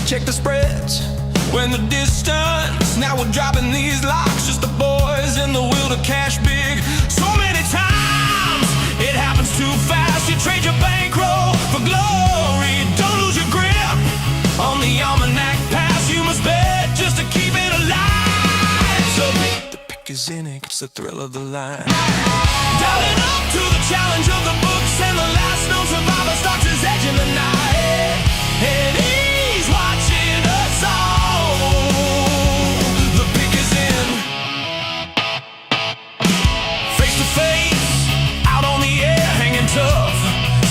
check the spreads. When the distance, now we're dropping these locks. Just the boys in the will to cash big. So many times, it happens too fast. You trade your bankroll for glory. Don't lose your grip on the almanac pass. You must bet just to keep it alive. So the pick is in it, it's the thrill of the line. Dialing up to the challenge of the books, and the last known survivor starts his edge in the night. And he's watching us all. The pick is in. Face to face, out on the air, hanging tough,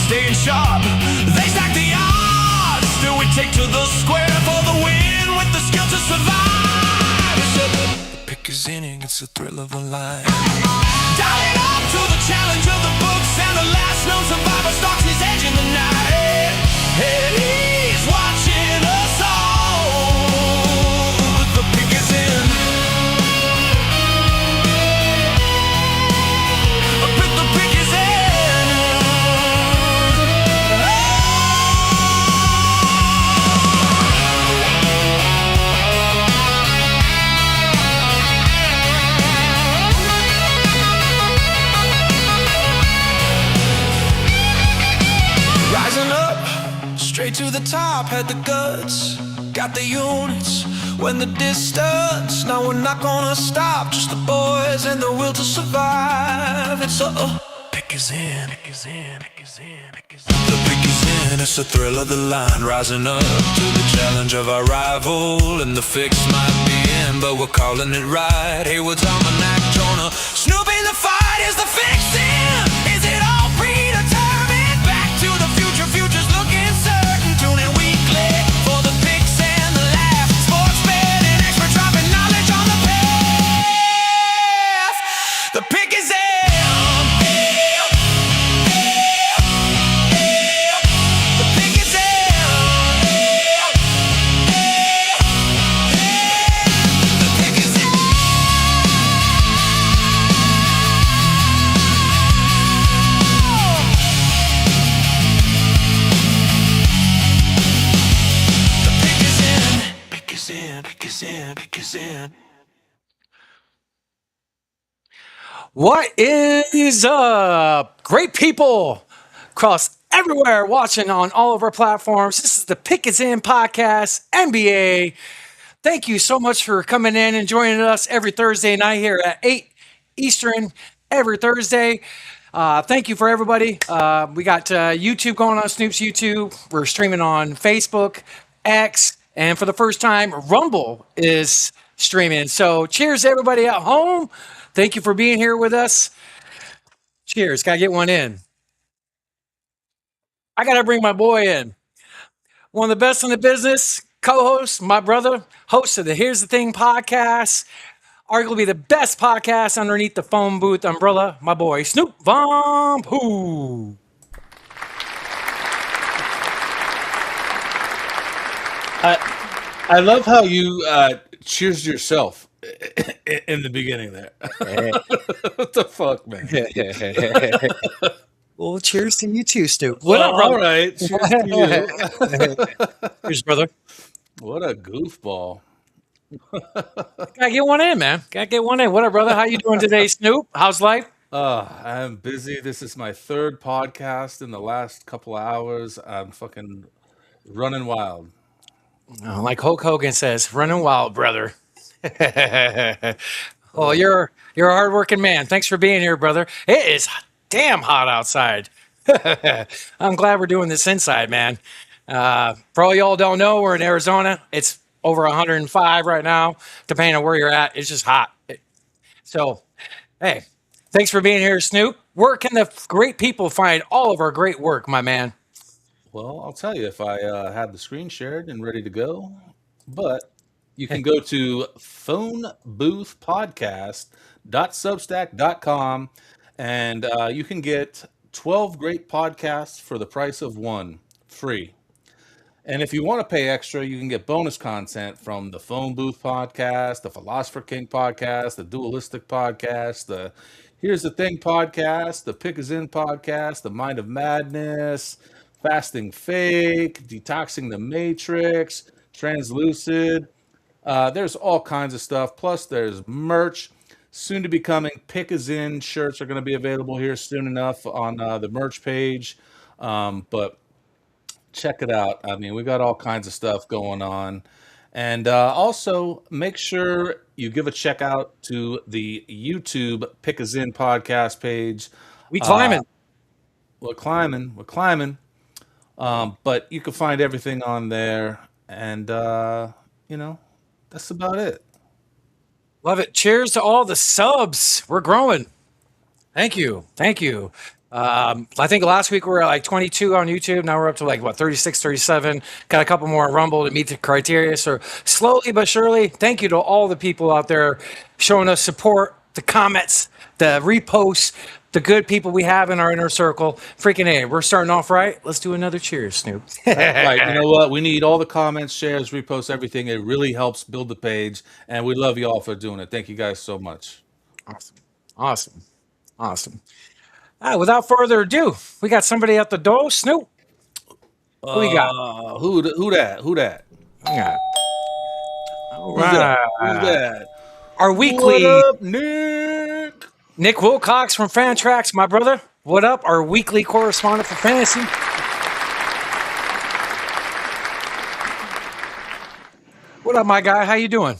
staying sharp. They stack the odds, still we take to the square for the win with the skill to survive. The pick is in, it's the thrill of a line. Dialing up to the challenge of the books, and the last known survivor stalks his edge in the night. And he's watching us all. The pick is in. The pick is in. Rising up, straight to the top, had the guts, got the units. When the distance, now we're not gonna stop. Just the boys and the will to survive. It's a pick is in, pick is in, pick is in, pick is in. The pick is in, it's the thrill of the line. Rising up to the challenge of our rival, and the fix might be in, but we're calling it right. Hayward's almanac, Jonah, Snoopy, the fight is the fix in. Is it all predetermined? Back to the future, future's looking certain. Tune in weekly for the picks and the laughs. Sports betting expert dropping knowledge on the path. The pick is in. The pick is in. The pick is in. The pick is in. Pick is in. Pick is in. Pick is in. What is up, great people across everywhere watching on all of our platforms? This is the Pick Is In podcast, NBA. Thank you so much for coming in and joining us every Thursday night here at 8 Eastern every Thursday. Thank you for everybody. We got YouTube going on Snoop's YouTube. We're streaming on Facebook, X, and for the first time, Rumble is streaming. So cheers to everybody at home. Thank you for being here with us. Cheers. Gotta get one in. I gotta bring my boy in. One of the best in the business, co-host, my brother, host of the Here's the Thing podcast, arguably the best podcast underneath the phone booth umbrella, my boy Snoop Vom Poo. I love how you cheers yourself in the beginning there. What the fuck, man? Well, cheers to you too, Snoop. What up, All brother? right, cheers to you. Cheers, brother. What a goofball. Gotta get one in, man. Gotta get one in. What up, brother? How you doing today, Snoop? How's life? I'm busy. This is my third podcast in the last couple of hours. I'm fucking running wild. Like Hulk Hogan says, running wild, brother. Well, you're a hardworking man. Thanks for being here, brother. It is damn hot outside. I'm glad we're doing this inside, man. For all y'all don't know, we're in Arizona. It's over 105 right now, depending on where you're at. It's just hot. So, hey, thanks for being here, Snoop. Where can the great people find all of our great work, my man? Well, I'll tell you if I had the screen shared and ready to go, but you can go to phoneboothpodcast.substack.com and you can get 12 great podcasts for the price of one, free. And if you want to pay extra, you can get bonus content from the Phone Booth podcast, the Philosopher King podcast, the Dualistic podcast, the Here's the Thing podcast, the Pick Is In podcast, the Mind of Madness, Fasting Fake, Detoxing the Matrix, translucid. There's all kinds of stuff. Plus, there's merch. Soon to be coming. Pick is in shirts are going to be available here soon enough on the merch page. But check it out. I mean, we got all kinds of stuff going on. And also, make sure you give a check out to the YouTube Pick is in podcast page. We Uh, climbing. we're climbing. We're climbing. But you can find everything on there. And, you know, that's about it. Love it. Cheers to all the subs. We're growing. Thank you. Thank you. I think last week we were at like 22 on YouTube. Now we're up to like, what, 36, 37. Got a couple more on Rumble to meet the criteria. So slowly but surely, thank you to all the people out there showing us support, the comments, the reposts, the good people we have in our inner circle. Freaking A. We're starting off right. Let's do another cheers, Snoop. Right. You know what? We need all the comments, shares, reposts, everything. It really helps build the page. And we love you all for doing it. Thank you guys so much. Awesome. Awesome. Awesome. Without further ado, we got somebody at the door. Snoop. Who we got? Who that? Who that? Yeah. All Who's that? Who's right. that? Our What weekly up, Nick? Nick Wilcox from Fan Tracks, my brother. What up? Our weekly correspondent for fantasy. What up, my guy? How you doing?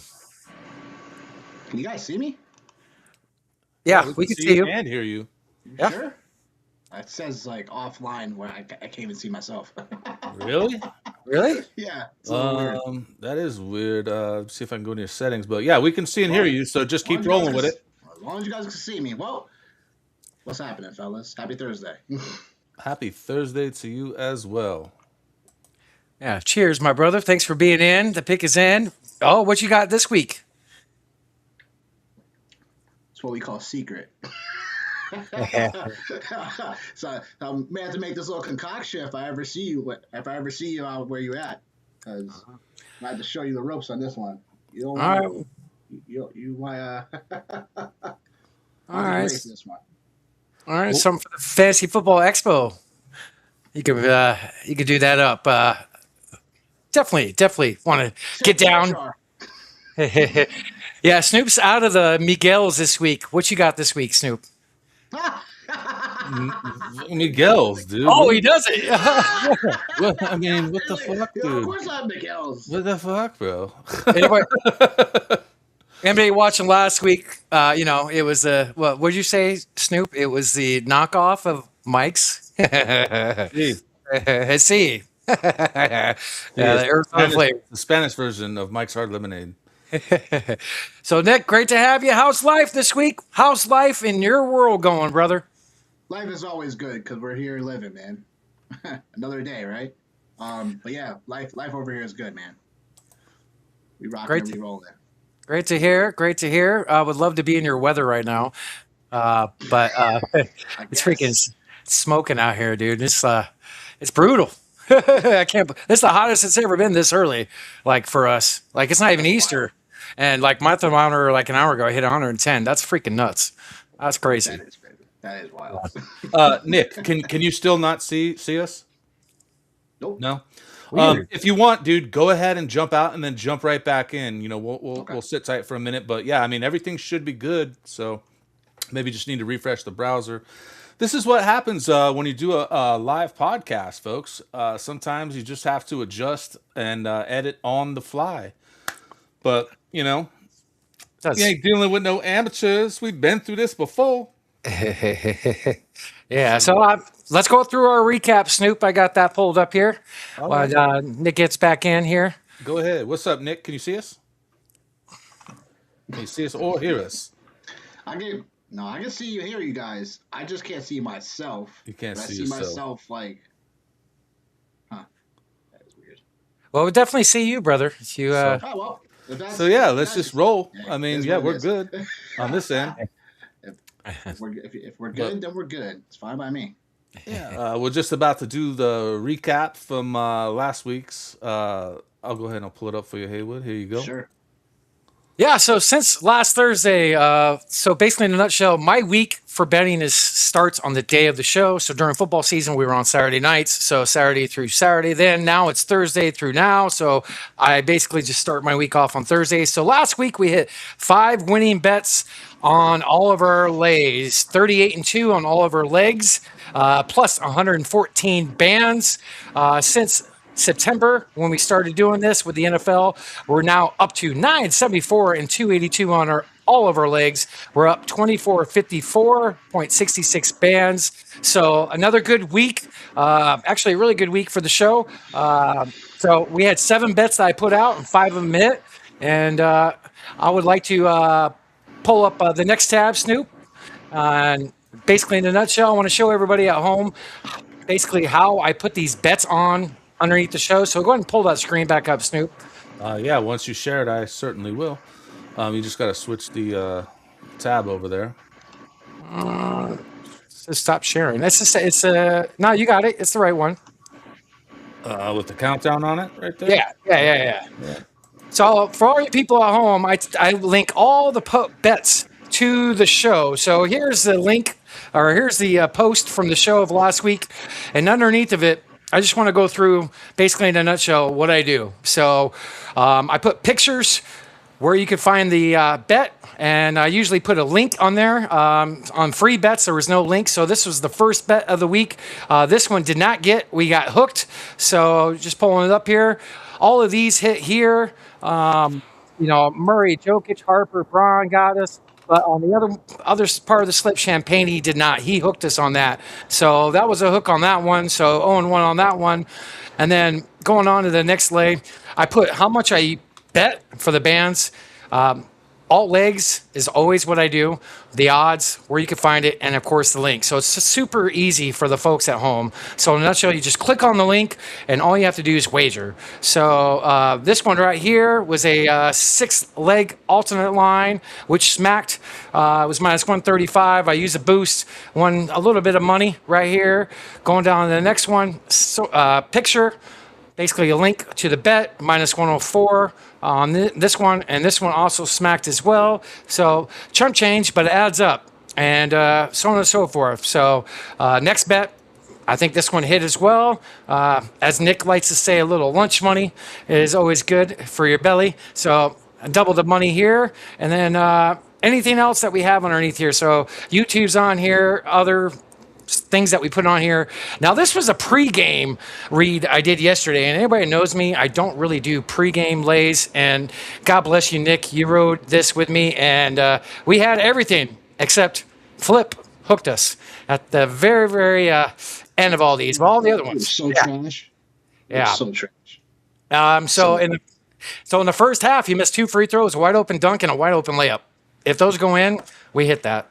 Can you guys see me? Yeah, we can see you. and hear you. Yeah. Sure. It says like offline where I can't even see myself. Really? Really? Yeah. It's a little weird. That is weird. See if I can go into your settings. But yeah, we can see and hear you. So just As long keep as you guys rolling with can- it. As long as you guys can see me. Well, what's happening, fellas? Happy Thursday. Happy Thursday to you as well. Yeah. Cheers, my brother. Thanks for being in. The pick is in. Oh, what you got this week? It's what we call secret. So I may have to make this little concoction if I ever see you. If I ever see you out where you at, because I have to show you the ropes on this one. You don't All want right. you might All right. erase this one. All right. Something for the Fantasy Football Expo. You could do that up. Definitely want to get down. Yeah, Snoop's out of the Miguel's this week. What you got this week, Snoop? Miguel's, dude. Oh, he does it. What, I mean, what the fuck, Yeah, of dude? course I have Miguel's. What the fuck, bro? Anybody watching last week? It was what would you say, Snoop? It was the knockoff of Mike's. Hey, See. Yeah, the Arizona flavor. the Spanish version of Mike's Hard Lemonade. So, Nick, great to have you. How's life this week? How's life in your world going, brother? Life is always good because we're here living, man. Another day, right? But yeah, life over here is good, man. We rocking Great and to- we rolling. Great to hear. Great to hear. I would love to be in your weather right now, but it's freaking smoking out here, dude. It's brutal. I can't. It's the hottest it's ever been this early. Like for us, like it's not even Easter, and like my thermometer like an hour ago I hit 110. That's freaking nuts. That's crazy. That is crazy. That is wild. Nick, can you still not see us? Nope. No. Weird. If you want, dude, go ahead and jump out and then jump right back in. You know, we'll Okay. we'll sit tight for a minute, but yeah, I mean everything should be good. So maybe just need to refresh the browser. This is what happens when you do a live podcast, folks. Sometimes you just have to adjust and edit on the fly. But you know, That's- you ain't dealing with no amateurs. We've been through this before. Yeah. So let's go through our recap, Snoop. I got that pulled up here. All While right. Nick gets back in here. Go ahead. What's up, Nick? Can you see us? Can you see us or hear us? I can see you, hear you guys. I just can't see myself. You can't But see I see yourself. myself like, that is weird. Well, we definitely see you, brother. You. Oh well. So yeah, let's just roll. Yeah, I mean, that's yeah, what it we're is. good on this end. If we're good, then we're good. It's fine by me. We're just about to do the recap from last week's. I'll go ahead and I'll pull it up for you, Haywood. Here you go. Sure. Yeah, so since last Thursday, so basically in a nutshell, my week for betting is starts on the day of the show. So during football season, we were on Saturday nights, so Saturday through Saturday. Then now it's Thursday through now, so I basically just start my week off on Thursday. So last week we hit 5 winning bets on all of our lays, 38-2 on all of our legs, plus 114 bands since September when we started doing this with the NFL. We're now up to 974 and 282 on our all of our legs. We're up 2454.66 bands. So another good week. Actually, a really good week for the show. So we had 7 bets that I put out and 5 of them hit. And I would like to pull up the next tab, Snoop. And basically, in a nutshell, I want to show everybody at home basically how I put these bets on underneath the show. So go ahead and pull that screen back up, Snoop. Yeah, once you share it, I certainly will. You just got to switch the tab over there. So stop sharing. No, you got it. It's the right one. With the countdown on it right there. Yeah. So for all you people at home, I link all the bets to the show. So here's the link, or here's the post from the show of last week, and underneath of it, I just want to go through basically in a nutshell what I do. So I put pictures where you could find the bet, and I usually put a link on there. On free bets, there was no link, so this was the first bet of the week. This one did not get. We got hooked, so just pulling it up here. All of these hit here. Murray, Jokic, Harper, Braun got us. But on the other part of the slip, Champagne, he did not. He hooked us on that. So that was a hook on that one. So 0-1 on that one. And then going on to the next leg, I put how much I bet for the bands. Alt legs is always what I do. The odds, where you can find it, and of course the link. So it's just super easy for the folks at home. So in a nutshell, you just click on the link, and all you have to do is wager. So this one right here was a 6-leg alternate line, which smacked. It was minus 135. I used a boost, won a little bit of money right here. Going down to the next one, picture. Basically a link to the bet, minus 104 on this one, and this one also smacked as well. So chump change, but it adds up, and so on and so forth. So next bet, I think this one hit as well. As Nick likes to say, a little lunch money is always good for your belly. So double the money here, and then anything else that we have underneath here. So YouTube's on here, other things that we put on here. Now, this was a pregame read I did yesterday, and anybody who knows me, I don't really do pregame lays. And God bless you, Nick. You rode this with me, and we had everything except Flip hooked us at the very, very end of all these. But all the other ones, so trash. Yeah, So trash. So in the first half, he missed 2 free throws, a wide open dunk, and a wide open layup. If those go in, we hit that.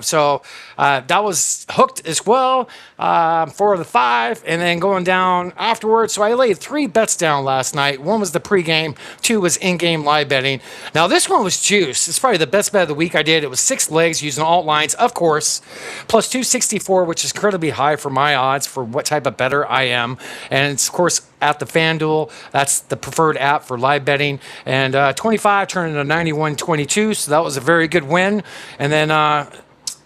So that was hooked as well, 4 of the 5, and then going down afterwards. So I laid 3 bets down last night. 1 was the pregame, 2 was in-game live betting. Now this one was juice. It's probably the best bet of the week I did. It was 6 legs using alt lines, of course, plus 264, which is incredibly high for my odds for what type of bettor I am. And it's, of course, at the FanDuel. That's the preferred app for live betting. And 25 turned into 91.22, so that was a very good win. And then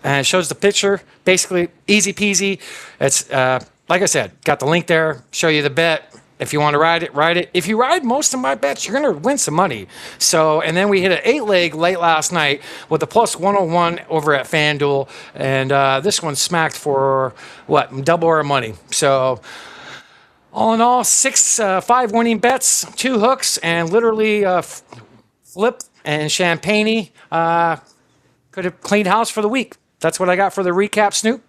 and it shows the picture, basically easy peasy. It's like I said, got the link there, show you the bet. If you want to ride it, ride it. If you ride most of my bets, you're going to win some money. So, and then we hit an 8-leg late last night with a plus 101 over at FanDuel. And this one smacked for, double our money. So, all in all, 5 winning bets, 2 hooks, and literally Flip and Champagne could have cleaned house for the week. That's what I got for the recap, Snoop.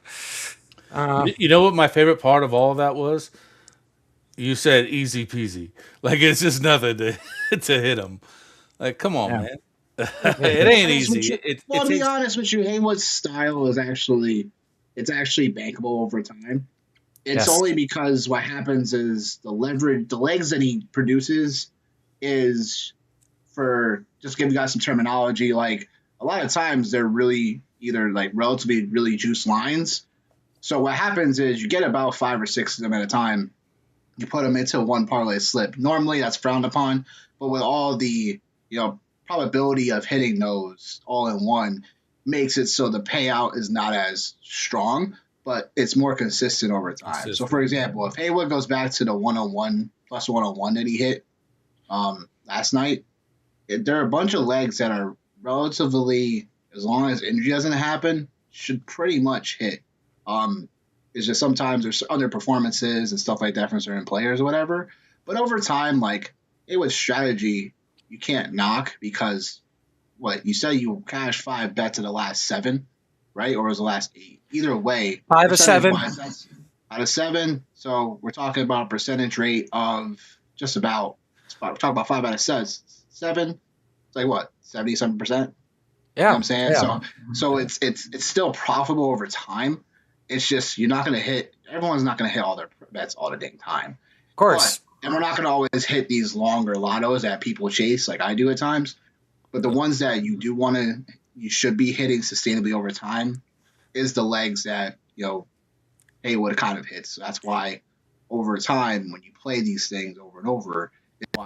You know what my favorite part of all of that was? You said easy peasy. Like, it's just nothing to hit them. Like, come on, man. It ain't easy. I'll be honest with you. Haywood's style is actually bankable over time. It's only because what happens is the legs that he produces is, for just give you guys some terminology, like a lot of times they're really either like relatively really juice lines. So what happens is you get about 5 or 6 of them at a time. You put them into one parlay slip. Normally that's frowned upon, but with all the probability of hitting those all in one makes it so the payout is not as strong, but it's more consistent over time. So, for example, if Haywood goes back to the 101 plus 101 that he hit last night, there are a bunch of legs that are relatively, as long as injury doesn't happen, should pretty much hit. It's just sometimes there's other performances and stuff like that from certain players or whatever. But over time, like Haywood's strategy, you can't knock because what you said you cashed 5 bets in the last 7, right? Or was the last 8? Either way, 5 of 7. Out of 7. So we're talking about a percentage rate of just about. We're talking about 5 out of 7. It's like what, 77%? Yeah, you know what I'm saying. Yeah. So it's still profitable over time. It's just you're not going to hit. Everyone's not going to hit all their bets all the dang time. Of course. And we're not going to always hit these longer lottos that people chase, like I do at times. But the ones that you should be hitting sustainably over time is the legs that, Haywood kind of hits. So that's why over time, when you play these things over and over,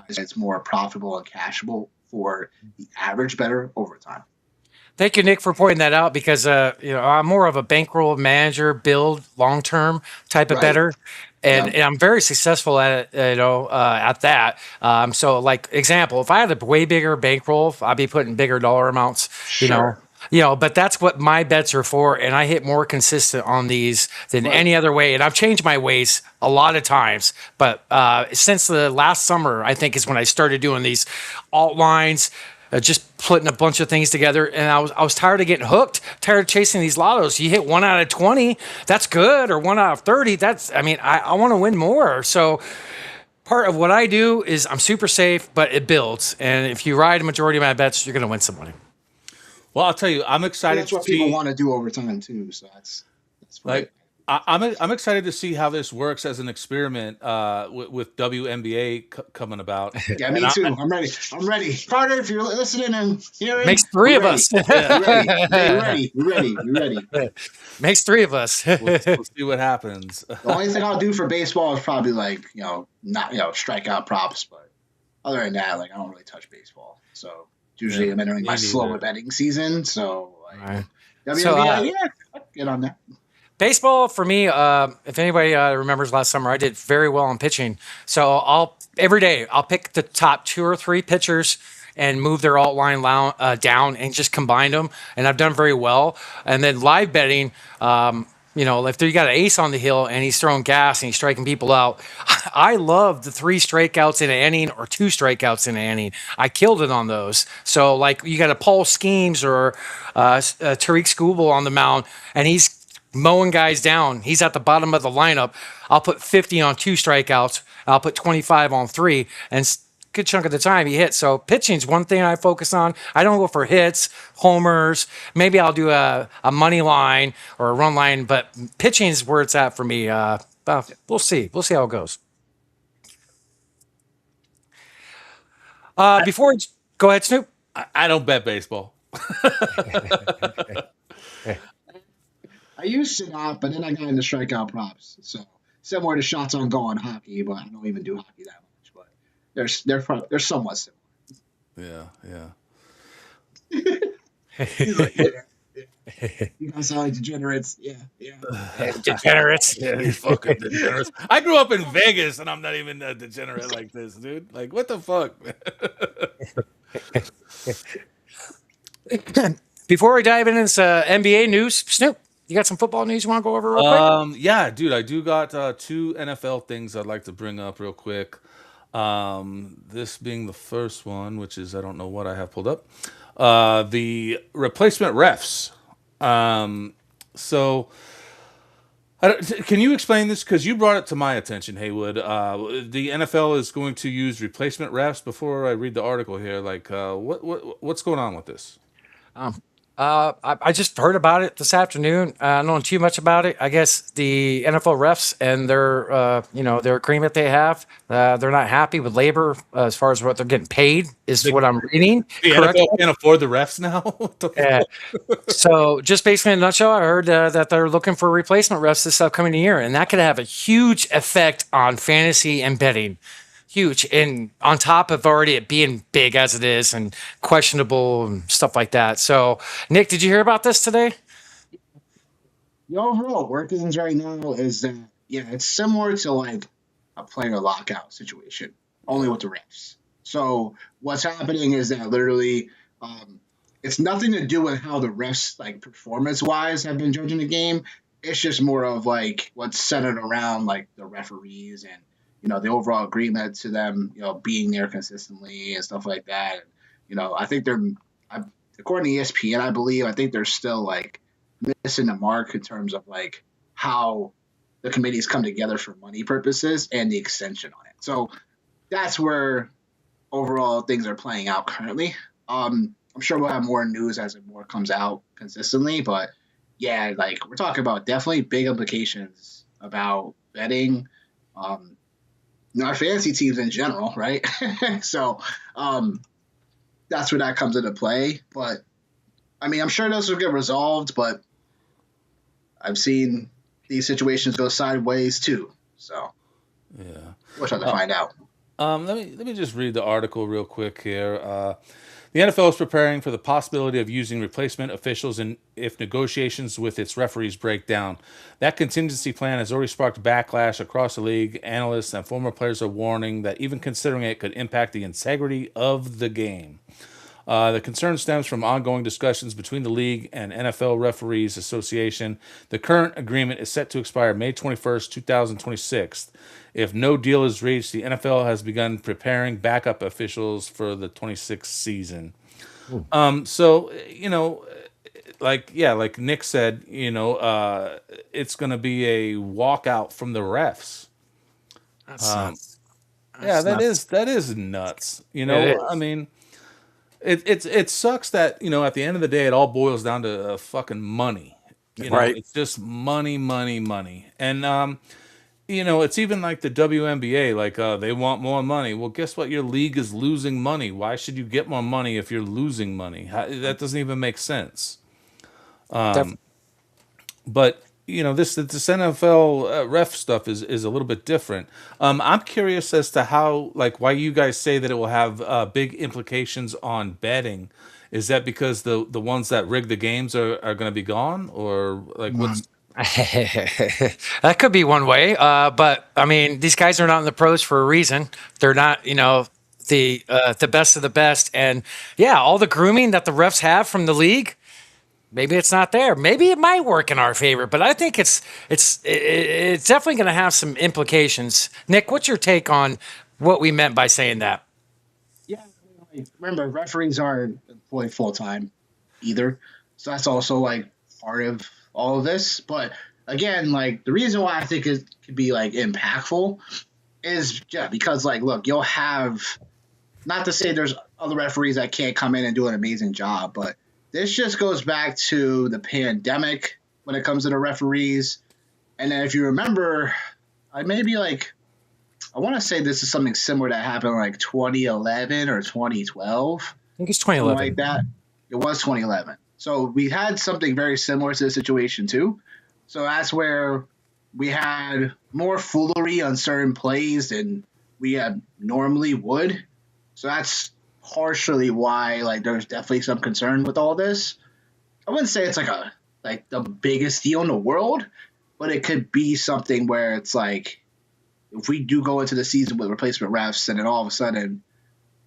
it's more profitable and cashable for the average bettor over time. Thank you, Nick, for pointing that out because I'm more of a bankroll manager, build long term type of bettor, and I'm very successful at it. At that. So, like example, if I had a way bigger bankroll, I'd be putting bigger dollar amounts. Sure. But that's what my bets are for, and I hit more consistent on these than any other way. And I've changed my ways a lot of times, but since the last summer, I think is when I started doing these alt lines. Just putting a bunch of things together, and I was tired of getting hooked, tired of chasing these lottos. You hit 1 out of 20, that's good, or 1 out of 30. I want to win more. So part of what I do is I'm super safe, but it builds. And if you ride a majority of my bets, you're going to win some money. Well, I'll tell you, I'm excited. That's what people want to do over time too. So that's like. I'm excited to see how this works as an experiment with WNBA coming about. Yeah, me too. I'm ready. Carter, if you're listening and hearing, makes 3 of us. We're ready. Makes 3 of us. We'll see what happens. The only thing I'll do for baseball is probably not strikeout props, but other than that, I don't really touch baseball. So usually I'm entering my slower betting season. So WNBA, I'll get on that. Baseball for me, if anybody remembers last summer, I did very well in pitching. So every day I'll pick the top 2 or 3 pitchers and move their alt line down and just combine them. And I've done very well. And then live betting, if you got an ace on the hill and he's throwing gas and he's striking people out, I love the 3 strikeouts in an inning or 2 strikeouts in an inning. I killed it on those. So you got a Paul Schemes or Tariq Skubal on the mound, and he's mowing guys down. He's at the bottom of the lineup. I'll put 50 on 2 strikeouts. I'll put 25 on 3, and a good chunk of the time he hits. So pitching's one thing I focus on. I don't go for hits, homers. Maybe I'll do a money line or a run line, but pitching's where it's at for me. We'll see. We'll see how it goes. Before go ahead, Snoop. I don't bet baseball. I used to not, but then I got into strikeout props. So similar to shots on goal in hockey, but I don't even do hockey that much. But they're somewhat similar. Yeah. You guys sound like degenerates. Yeah. Degenerates. Yeah, you fucking degenerates. I grew up in Vegas, and I'm not even a degenerate like this, dude. Like, what the fuck? Before we dive into this NBA news, Snoop, you got some football news you want to go over real quick? Yeah, dude, I do got 2 NFL things I'd like to bring up real quick. This being the first one, which is, I don't know what I have pulled up. The replacement refs. Can you explain this? Because you brought it to my attention, Haywood. The NFL is going to use replacement refs. Before I read the article here, what's going on with this? I just heard about it this afternoon. I don't know too much about it. I guess the NFL refs and their agreement they have, they're not happy with labor as far as what they're getting paid is what I'm reading. The NFL can't afford the refs now? So just basically in a nutshell, I heard that they're looking for replacement refs this upcoming year, and that could have a huge effect on fantasy and betting. huge. And on top of already it being big as it is and questionable and stuff like that. So, Nick, did you hear about this today? The overall workings right now is that yeah, it's similar to like a player lockout situation, only Yeah. with the refs. So what's happening is that literally, um, it's nothing to do with how the refs like performance wise have been judging the game. It's just more of like what's centered around like the referees and the overall agreement to them being there consistently and stuff like that. And, I think I, according to ESPN, I believe I think they're still like missing the mark in terms of like how the committees come together for money purposes and the extension on it. So that's where overall things are playing out currently. I'm sure we'll have more news as it more comes out consistently, but yeah, like we're talking about definitely big implications about betting, um, our fantasy teams in general, right? So that's where that comes into play. But I mean, I'm sure those will get resolved, but I've seen these situations go sideways too. So Yeah. we'll try to find out. Let me just read the article real quick here. The NFL is preparing for the possibility of using replacement officials if negotiations with its referees break down. That contingency plan has already sparked backlash across the league. Analysts and former players are warning that even considering it could impact the integrity of the game. The concern stems from ongoing discussions between the league and NFL Referees Association. The current agreement is set to expire May 21st, 2026. If no deal is reached, the NFL has begun preparing backup officials for the 26th season. So, like Nick said, it's going to be a walkout from the refs. That's nuts. Yeah, That's nuts. that is nuts. It I is. mean, it sucks that at the end of the day it all boils down to fucking money. Right. It's just money, money, money, and it's even like the WNBA. Like they want more money. Well, guess what? Your league is losing money. Why should you get more money if you're losing money? That doesn't even make sense. Def- But this NFL ref stuff is a little bit different. I'm curious as to how like why you guys say that it will have big implications on betting. Is that because the ones that rig the games are going to be gone, or like what's that could be one way. But I mean, these guys are not in the pros for a reason. They're not, the best of the best. And yeah, all the grooming that the refs have from the league, maybe it's not there. Maybe it might work in our favor, but I think it's definitely going to have some implications. Nick, what's your take on what we meant by saying that? Yeah, like, remember referees aren't employed full time either, so that's also like part of all of this. But again, like the reason why I think it could be like impactful is yeah because like look, you'll have not to say there's other referees that can't come in and do an amazing job, but this just goes back to the pandemic when it comes to the referees. And then if you remember, I maybe like I want to say this is something similar that happened in like 2011 or 2012, I think it's something like 2011. that. It was 2011. So we had something very similar to the situation too. So that's where we had more foolery on certain plays than we had normally would. So that's partially why like there's definitely some concern with all this. I wouldn't say it's like the biggest deal in the world, but it could be something where it's like if we do go into the season with replacement refs and then all of a sudden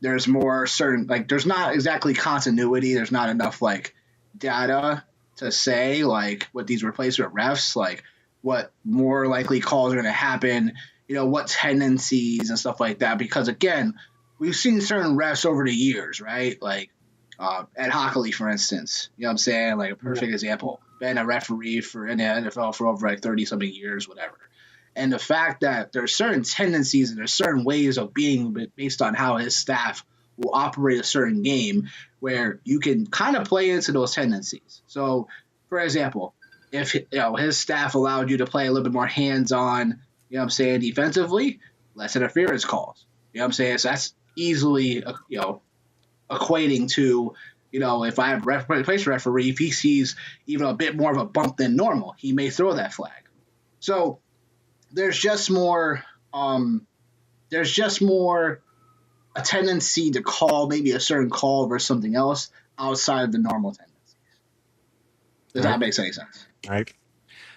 there's more certain like there's not exactly continuity, there's not enough like data to say like with these replacement refs like what more likely calls are going to happen, what tendencies and stuff like that, because again we've seen certain refs over the years, right? Like Ed Hockley, for instance. You know what I'm saying? Like a perfect example. Been a referee in the NFL for over like 30 something years, whatever. And the fact that there's certain tendencies and there's certain ways of being based on how his staff will operate a certain game where you can kind of play into those tendencies. So, for example, if his staff allowed you to play a little bit more hands-on, defensively, less interference calls. You know what I'm saying? So that's easily, equating to, if I have replace referee, if he sees even a bit more of a bump than normal, he may throw that flag. So there's just more there's just more a tendency to call maybe a certain call versus something else outside of the normal tendencies. Does that make any sense? Right.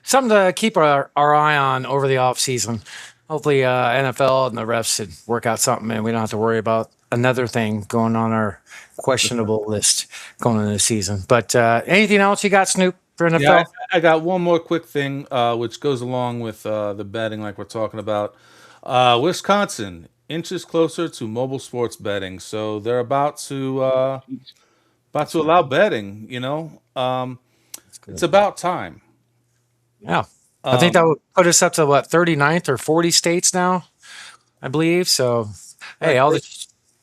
Something to keep our eye on over the off season. Hopefully, NFL and the refs should work out something, and we don't have to worry about another thing going on our questionable list going into the season. But anything else you got, Snoop, for NFL? Yeah, I got one more quick thing, which goes along with the betting, like we're talking about. Wisconsin inches closer to mobile sports betting, so they're about to allow betting. It's about time. Yeah. I think that would put us up to what, 39th or 40 states now, I believe. So, hey,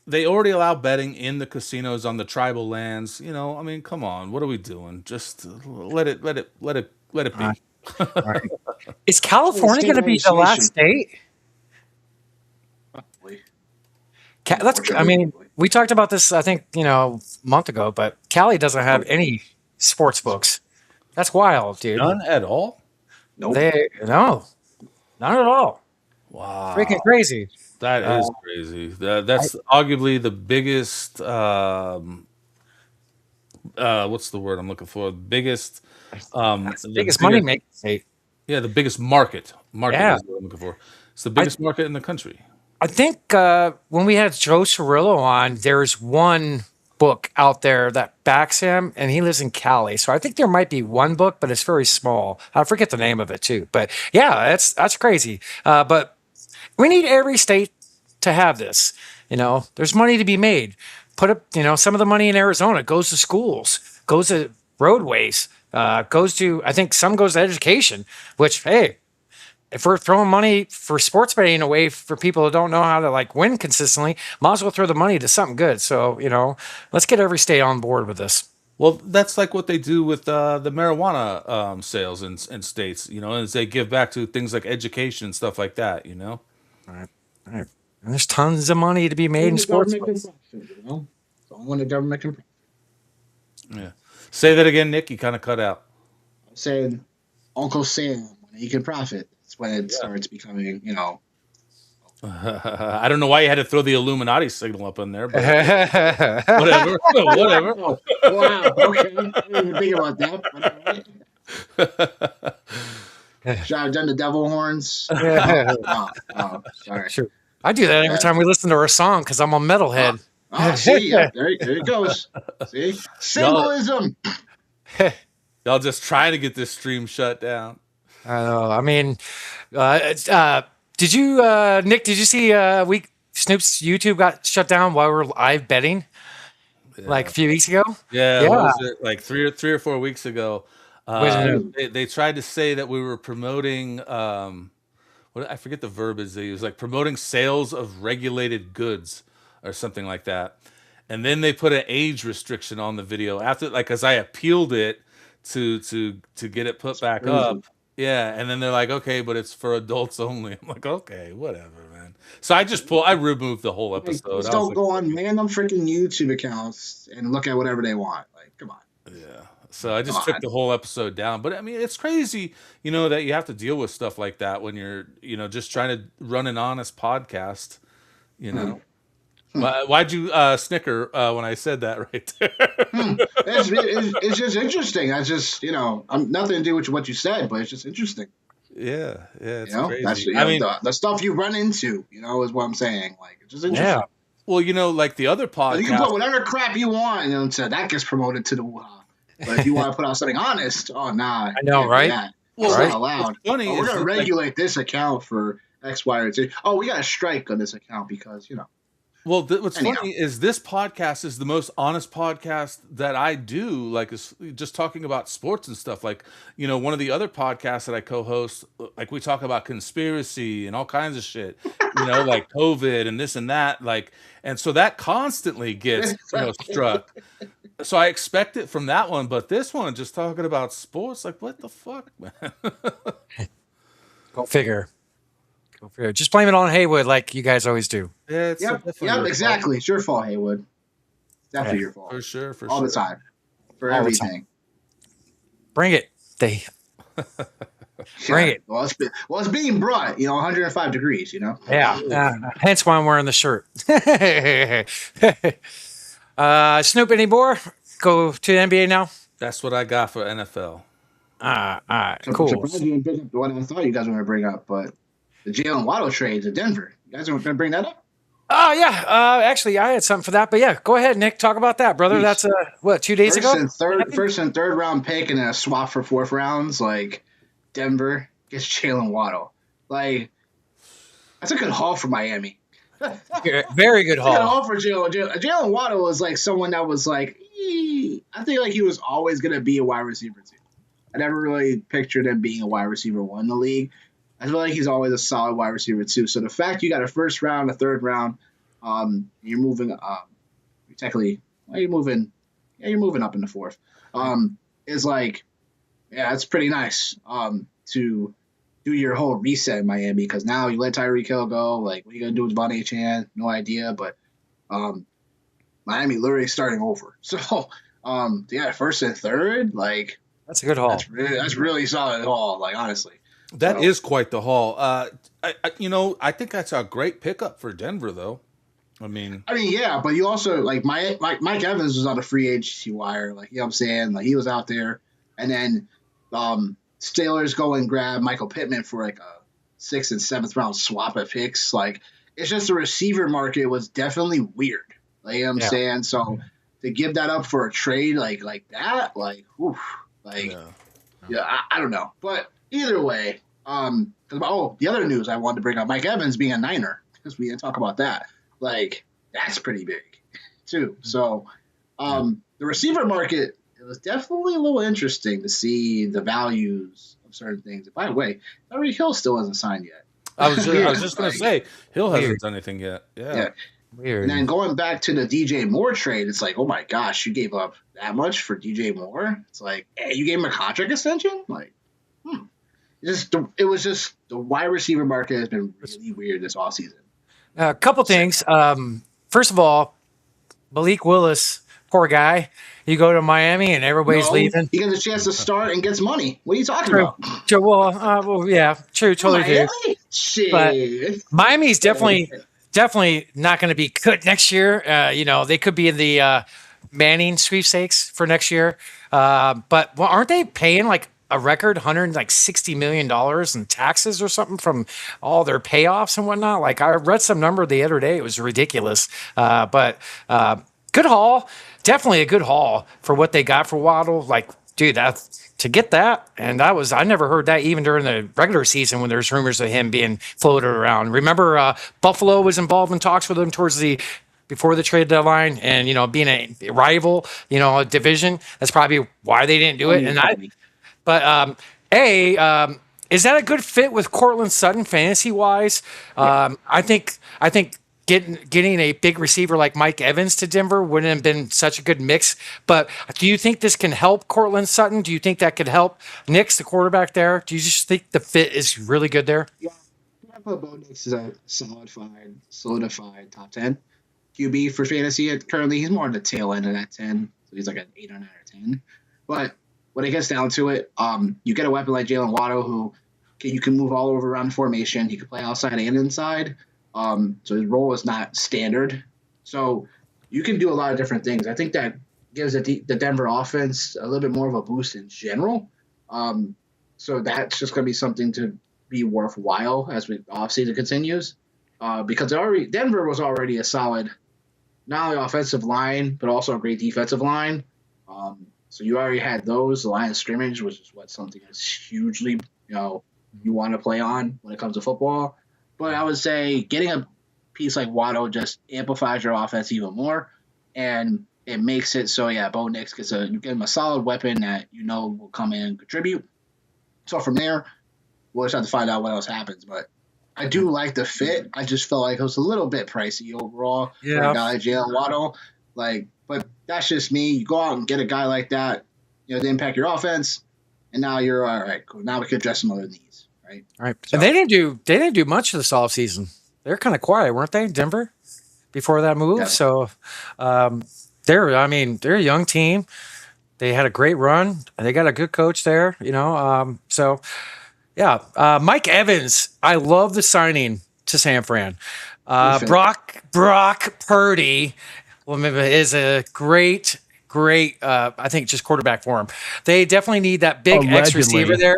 They already allow betting in the casinos on the tribal lands. I mean, come on, what are we doing? Just let it be. right. Is California going to be the last state? I mean, we talked about this, I think, a month ago, but Cali doesn't have any sports books. That's wild, dude. None at all? Nope. No, not at all. Wow. Freaking crazy. That is crazy. That's arguably the biggest, what's the word I'm looking for? Biggest, the biggest money making state. Yeah, the biggest market. Yeah. Is what I'm looking for. It's the biggest market in the country. I think when we had Joe Cirillo on, there's one book out there that backs him, and he lives in Cali. So I think there might be one book, but it's very small. I forget the name of it too. But yeah, that's crazy. But we need every state to have this. There's money to be made. Put up, some of the money in Arizona goes to schools, goes to roadways, goes to, I think some goes to education, which, hey, if we're throwing money for sports betting away for people who don't know how to win consistently, might as well throw the money to something good. So, let's get every state on board with this. Well, that's like what they do with the marijuana sales in states, as they give back to things like education and stuff like that, All right. And there's tons of money to be made in sports. So when the government can profit. Yeah. Say that again, Nick. You kind of cut out. I'm saying Uncle Sam, when he can profit, that's when it starts becoming, I don't know why you had to throw the Illuminati signal up in there, but whatever. Whatever. Wow. Okay. I didn't even think about that. Should I have done the devil horns? Oh, sorry. Sure. I do that every time we listen to our song because I'm a metalhead. See, there it goes. See? Symbolism. Y'all just trying to get this stream shut down. I know. I mean, did you, Nick, did you see Snoop's YouTube got shut down while we were live betting a few weeks ago? Yeah. What was it, like 3 or 4 weeks ago? They tried to say that we were promoting, I forget the verbiage they used, promoting sales of regulated goods or something like that. And then they put an age restriction on the video after, because I appealed it to get it put back up. Yeah, and then they're like, okay, but it's for adults only. I'm like, okay, whatever, man. So I removed the whole episode. Just don't go on random freaking YouTube accounts and look at whatever they want. Come on. Yeah. So I just took the whole episode down. But I mean, it's crazy, that you have to deal with stuff like that when you're, just trying to run an honest podcast, Why'd you snicker when I said that right there? It's just interesting. I just, I'm nothing to do with what you said, but it's just interesting. Yeah, it's crazy. That's, the stuff you run into, is what I'm saying. It's just interesting. Yeah. Well, the other podcast, you can put whatever crap you want, and so that gets promoted to the wall. But if you want to put out something honest, nah. I know, right? Well, it's not allowed. Funny we're going to regulate this account for X, Y, or Z. Oh, we got a strike on this account because, Well, what's funny is this podcast is the most honest podcast that I do. It's just talking about sports and stuff. One of the other podcasts that I co-host, we talk about conspiracy and all kinds of shit. Like COVID and this and that. And so that constantly gets struck. So I expect it from that one, but this one just talking about sports. What the fuck, man? Go figure. Just blame it on Haywood like you guys always do. Yeah, yep, exactly. It's your fault, Haywood. Definitely your fault. For sure. All the time. For everything. Bring it. Bring it. Well, it's being brought. 105 degrees. Yeah. Hence why I'm wearing the shirt. Snoop, any more? Go to the NBA now. That's what I got for NFL. All right, I'm cool. surprised you didn't bring up what I thought you guys were going to bring up, but the Jalen Waddle trade to Denver. You guys are going to bring that up? Oh yeah. Actually, I had something for that, but yeah, go ahead, Nick. Talk about that, brother. That's 2 days ago. First and third round pick, and then a swap for fourth rounds. Like Denver gets Jalen Waddle. Like that's a good haul for Miami. Very good haul. Good haul for Jalen Waddle was like someone that was like, I think like he was always going to be a wide receiver too. I never really pictured him being a wide receiver one in the league. I feel like he's always a solid wide receiver too. So the fact you got a first round, a third round, you're moving. You're moving up in the fourth. Is like, yeah, it's pretty nice. To do your whole reset in Miami because now you let Tyreek Hill go. Like, what are you gonna do with Von Chan? No idea. But Miami literally starting over. So yeah, first and third, like that's a good haul. That's really solid haul. Like honestly. That is quite the haul. I think that's a great pickup for Denver, though. I mean, yeah, but you also like Mike Evans was on the free agency wire, like what I'm saying, like he was out there, and then Steelers go and grab Michael Pittman for like a 6th and 7th round swap of picks. Like it's just the receiver market was definitely weird. Like I'm saying, so to give that up for a trade like that, like, oof, like I don't know, but. Either way, the other news I wanted to bring up, Mike Evans being a Niner, because we didn't talk about that. Like, that's pretty big, too. So, the receiver market, it was definitely a little interesting to see the values of certain things. By the way, Tyreek Hill still hasn't signed yet. I was just going to say, Hill hasn't done anything yet. Yeah. Weird. And then going back to the DJ Moore trade, it's like, oh my gosh, you gave up that much for DJ Moore? It's like, hey, you gave him a contract extension? Like, It was just the wide receiver market has been really weird this offseason. A couple things. First of all, Malik Willis, poor guy. You go to Miami and everybody's leaving. He gets a chance to start and gets money. What are you talking about? Well, yeah, true, totally Miami? do. Shit. But Miami's definitely not going to be good next year. They could be in the Manning sweepstakes for next year. But aren't they paying like a record $160 million in taxes or something from all their payoffs and whatnot? Like I read some number the other day. It was ridiculous. But good haul. Definitely a good haul for what they got for Waddle. Like, dude, to get that. And I never heard that even during the regular season when there's rumors of him being floated around. Remember, Buffalo was involved in talks with him before the trade deadline, and being a rival, a division. That's probably why they didn't do it. Is that a good fit with Cortland Sutton fantasy wise? I think getting a big receiver like Mike Evans to Denver wouldn't have been such a good mix. But do you think this can help Cortland Sutton? Do you think that could help Nix, the quarterback there? Do you just think the fit is really good there? Yeah, I put Bo Nix as a solidified top 10 QB for fantasy. Currently, he's more on the tail end of that 10, so he's like an 8 or 9 or 10. But when it gets down to it, you get a weapon like Jalen Waddle who you can move all over around the formation. He can play outside and inside. So his role is not standard. So you can do a lot of different things. I think that gives the Denver offense a little bit more of a boost in general. So that's just going to be something to be worthwhile as the offseason continues. Because Denver was already a solid, not only offensive line, but also a great defensive line. So you already had those, the line of scrimmage, which is something that's hugely, you want to play on when it comes to football. But I would say getting a piece like Waddle just amplifies your offense even more, and it makes it so, Bo Nix you get him a solid weapon that will come in and contribute. So from there, we'll just have to find out what else happens. But I do like the fit. I just felt like it was a little bit pricey overall for a guy like Jalen Waddle. But that's just me. You go out and get a guy like that, to impact your offense, and now you're all right. Cool. Now we could address some other needs, right? All right. So, and they didn't do much this offseason. They're kind of quiet, weren't they, Denver, before that move? Yeah. So they're a young team. They had a great run. They got a good coach there, So Yeah, Mike Evans. I love the signing to San Fran. Good fit. Brock Purdy, well, maybe is a great. I think just quarterback for him. They definitely need that big X receiver Allegedly. there.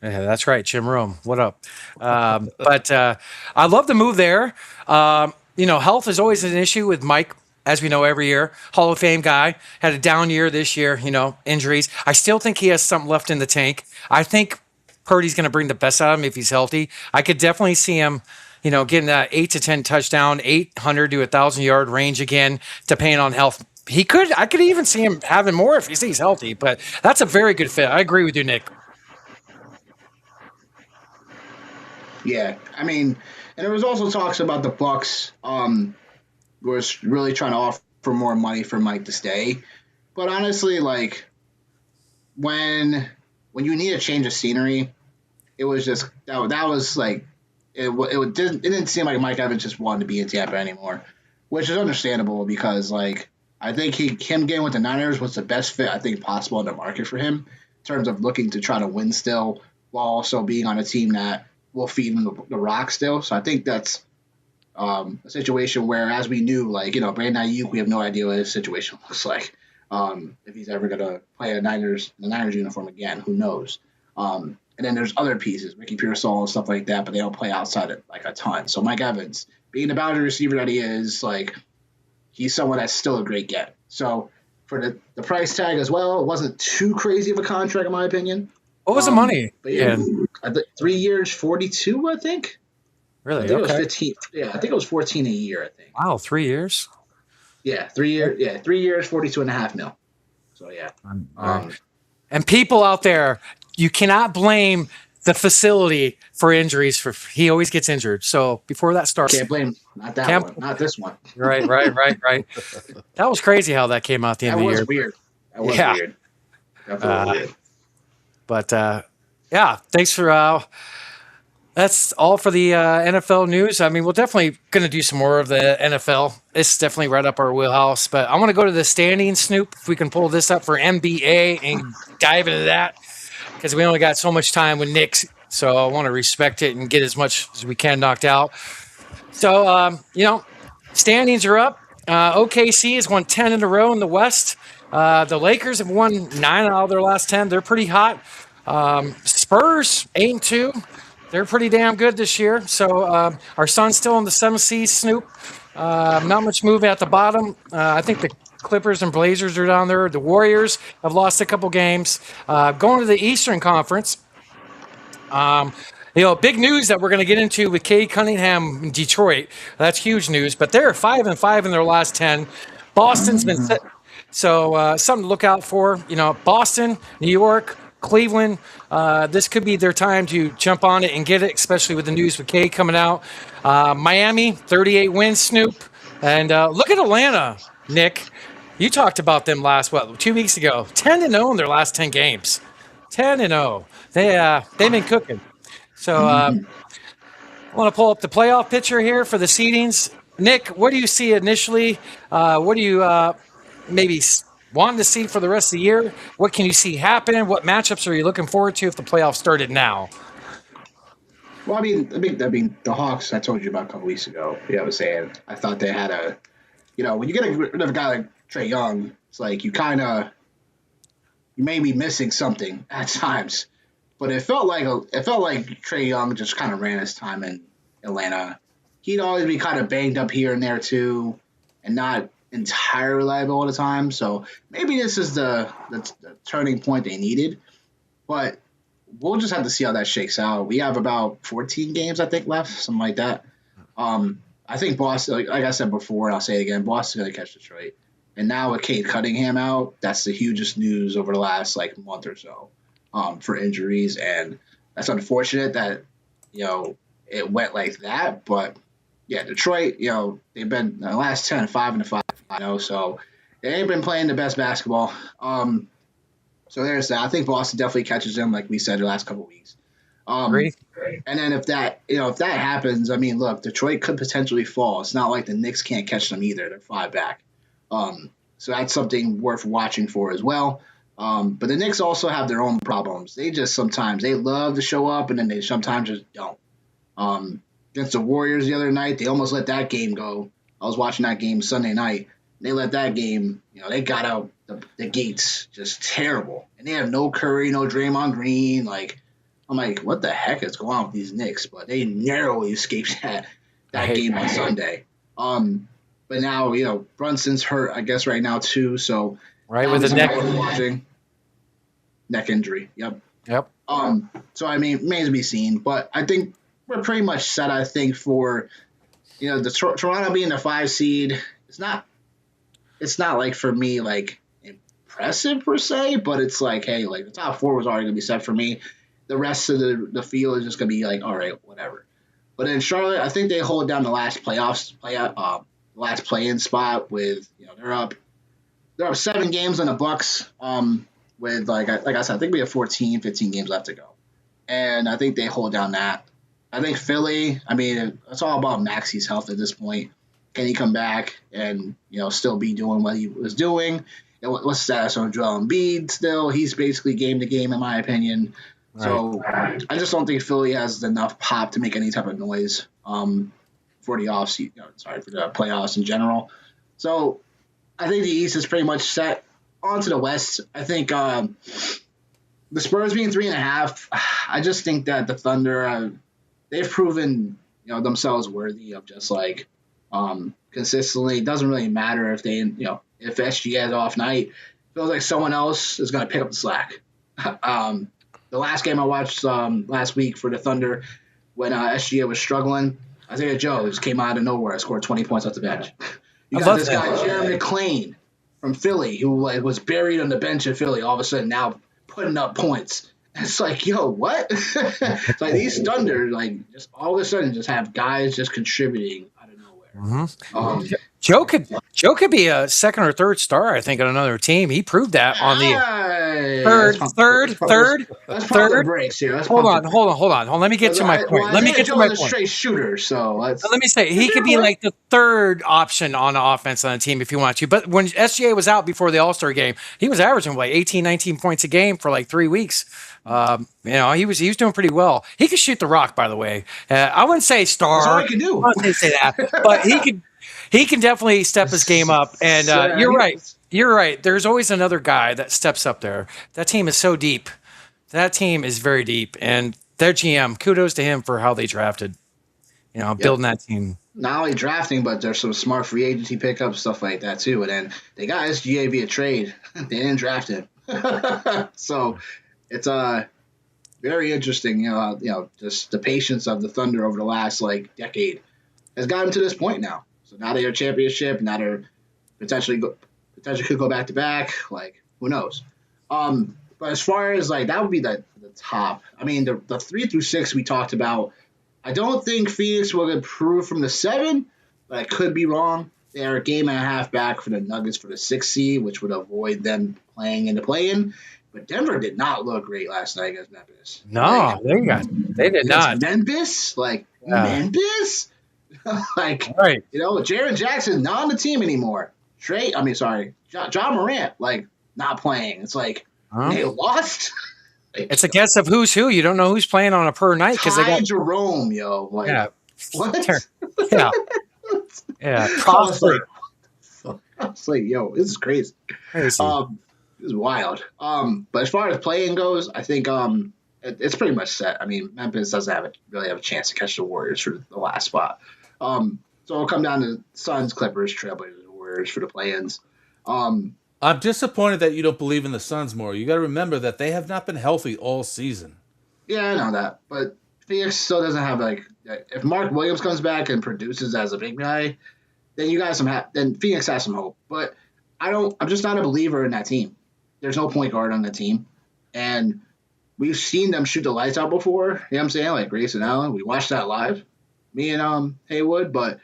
Yeah, that's right, Jim Rome. What up? But I love the move there. Health is always an issue with Mike, as we know every year. Hall of Fame guy had a down year this year. Injuries. I still think he has something left in the tank. I think Purdy's going to bring the best out of him if he's healthy. I could definitely see him, getting that 8 to 10 touchdown, 800 to 1,000 yard range again, depending on health. I could even see him having more if he stays healthy. But that's a very good fit. I agree with you, Nick. Yeah, I mean, and there was also talks about the Bucks was really trying to offer more money for Mike to stay. But honestly, like when you need a change of scenery, it was just that was like it didn't seem like Mike Evans just wanted to be in Tampa anymore, which is understandable because like I think him getting with the Niners was the best fit I think possible in the market for him in terms of looking to try to win still while also being on a team that will feed him the rock still. So I think that's a situation where, as we knew, like Brandon Ayuk, we have no idea what his situation looks like. If he's ever gonna play the Niners uniform again, who knows? And then there's other pieces, Ricky Pearsall and stuff like that, but they don't play outside it like a ton. So Mike Evans, being the boundary receiver that he is, like he's someone that's still a great get. So for the price tag as well, it wasn't too crazy of a contract in my opinion. What was the money? But yeah, 3 years, 42, I think. I Really? think it was Okay. 15. Yeah, I think it was 14 a year. I think. Wow, 3 years. Yeah, 3 years. Yeah, 3 years, 42.5 mil. So yeah. And people out there, you cannot blame the facility for injuries. He always gets injured. So before that starts, Can't blame not that Can't- one, not this one. right. That was crazy how that came out at the end That of the was year. weird. That was Yeah. weird. Definitely weird. But yeah, thanks for. That's all for the NFL news. I mean, we're definitely going to do some more of the NFL. It's definitely right up our wheelhouse. But I want to go to the standings, Snoop, if we can pull this up for NBA and dive into that, because we only got so much time with Nick. So I want to respect it and get as much as we can knocked out. So, standings are up. OKC has won 10 in a row in the West. The Lakers have won 9 out of their last 10. They're pretty hot. Spurs, 8-2. They're pretty damn good this year. So our Suns still in the 7th seed, Snoop. Not much movement at the bottom. I think the Clippers and Blazers are down there. The Warriors have lost a couple games. Going to the Eastern Conference. Big news that we're going to get into with Cade Cunningham in Detroit. That's huge news. But they're 5-5 in their last 10. Boston's been set. So something to look out for. Boston, New York, Cleveland. This could be their time to jump on it and get it, especially with the news with Cade coming out. Miami, 38 wins, Snoop. And look at Atlanta, Nick. You talked about them 2 weeks ago. 10-0 in their last 10 games. 10-0. They've been cooking. So I want to pull up the playoff picture here for the seedings. Nick, what do you see initially? What do you maybe want to see for the rest of the year? What can you see happen? What matchups are you looking forward to if the playoffs started now? Well, I mean, the Hawks. I told you about a couple weeks ago. I was saying I thought they had when you get rid of a guy like Trae Young, it's like you may be missing something at times. But it felt like Trae Young just kind of ran his time in Atlanta. He'd always be kind of banged up here and there too, and not entirely reliable all the time. So maybe this is the turning point they needed. But we'll just have to see how that shakes out. We have about 14 games, I think, left, something like that. I think Boston, like I said before, and I'll say it again, Boston's going to catch Detroit. And now with Cade Cunningham out, that's the hugest news over the last month or so for injuries. And that's unfortunate that, it went like that. But, yeah, Detroit, they've been in the last 10, 5-5, so they ain't been playing the best basketball. So there's that. I think Boston definitely catches them, like we said, the last couple of weeks. Agree. And then if that happens, I mean, look, Detroit could potentially fall. It's not like the Knicks can't catch them either. They're 5 back. So that's something worth watching for as well. But the Knicks also have their own problems. They just sometimes they love to show up and then they sometimes just don't. Against the Warriors the other night, they almost let that game go. I was watching that game Sunday night. They let that game, they got out the gates just terrible. And they have no Curry, no Draymond Green. Like, I'm like, what the heck is going on with these Knicks? But they narrowly escaped that game on Sunday. But now, Brunson's hurt, I guess, right now too. So right with the neck watching neck injury. Yep. So I mean, remains to be seen. But I think we're pretty much set. I think for the Toronto being the 5 seed. It's not like for me like impressive per se, but it's like, hey, like the top 4 was already gonna be set for me. The rest of the field is just gonna be like, all right, whatever. But in Charlotte, I think they hold down the last last play-in spot with they're up 7 games on the Bucks. With like I said, I think we have 14, 15 games left to go, and I think they hold down that. I think Philly. I mean, it's all about Maxi's health at this point. Can he come back and still be doing what he was doing? And what's the status on Joel Embiid? Still, he's basically game to game in my opinion. Right. So I just don't think Philly has enough pop to make any type of noise for the for the playoffs in general. So I think the East is pretty much set. On to the West. I think the Spurs being 3.5. I just think that the Thunder they've proven themselves worthy of just like. Consistently. It doesn't really matter if they, if SGA has off night. It feels like someone else is going to pick up the slack. The last game I watched last week for the Thunder, when SGA was struggling, Isaiah Joe just came out of nowhere and scored 20 points off the bench. You got this guy, Jeremy McClain from Philly, who was buried on the bench in Philly, all of a sudden now putting up points. It's like, what? It's like these Thunder, like, just all of a sudden just have guys just contributing out of nowhere. Mm-hmm. Joe could be a second or third star, I think, on another team. He proved that on the third. Let's pump the brakes here. Hold on. Let me get to my point. Let me get to my point. Straight shooter, so let me say he could be like the third option on the offense on the team if you want to. But when SGA was out before the All-Star game, he was averaging like 18, 19 points a game for like 3 weeks. He was doing pretty well. He could shoot the rock, by the way. I wouldn't say star. That's all I can do. I wouldn't say that, but he can definitely step his game up. And you're right. You're right. There's always another guy that steps up there. That team is so deep. That team is very deep, and their GM, kudos to him for how they drafted. Building that team. Not only drafting, but there's some smart free agency pickups, stuff like that too. And then they got SGA via trade. They didn't draft him, so. It's very interesting, just the patience of the Thunder over the last decade has gotten to this point now. So now they're a championship. Now they're potentially could go back to back. Like, who knows? But as far as that would be the top. I mean, the 3 through 6 we talked about. I don't think Phoenix will improve from the 7, but I could be wrong. They're a game and a half back for the Nuggets for the 6th seed, which would avoid them playing in the play-in. But Denver did not look great last night against Memphis. No, they did not. Memphis? Memphis? Right. Jaren Jackson not on the team anymore. John Morant, not playing. It's they lost. It's a guess of who's who. You don't know who's playing on a per night because they got Jerome, yo. Yeah. What? Yeah. Yeah. Probably. I was like, yo, this is crazy. This is wild. But as far as playing goes, I think it's pretty much set. I mean, Memphis doesn't really have a chance to catch the Warriors for the last spot. So it'll come down to Suns, Clippers, Trailblazers, Warriors for the play-ins. I'm disappointed that you don't believe in the Suns more. You got to remember that they have not been healthy all season. Yeah, I know that, but Phoenix still doesn't have if Mark Williams comes back and produces as a big guy, then you got then Phoenix has some hope. But I'm just not a believer in that team. There's no point guard on the team. And we've seen them shoot the lights out before. You know what I'm saying? Like Grayson Allen. We watched that live. Me and Haywood. But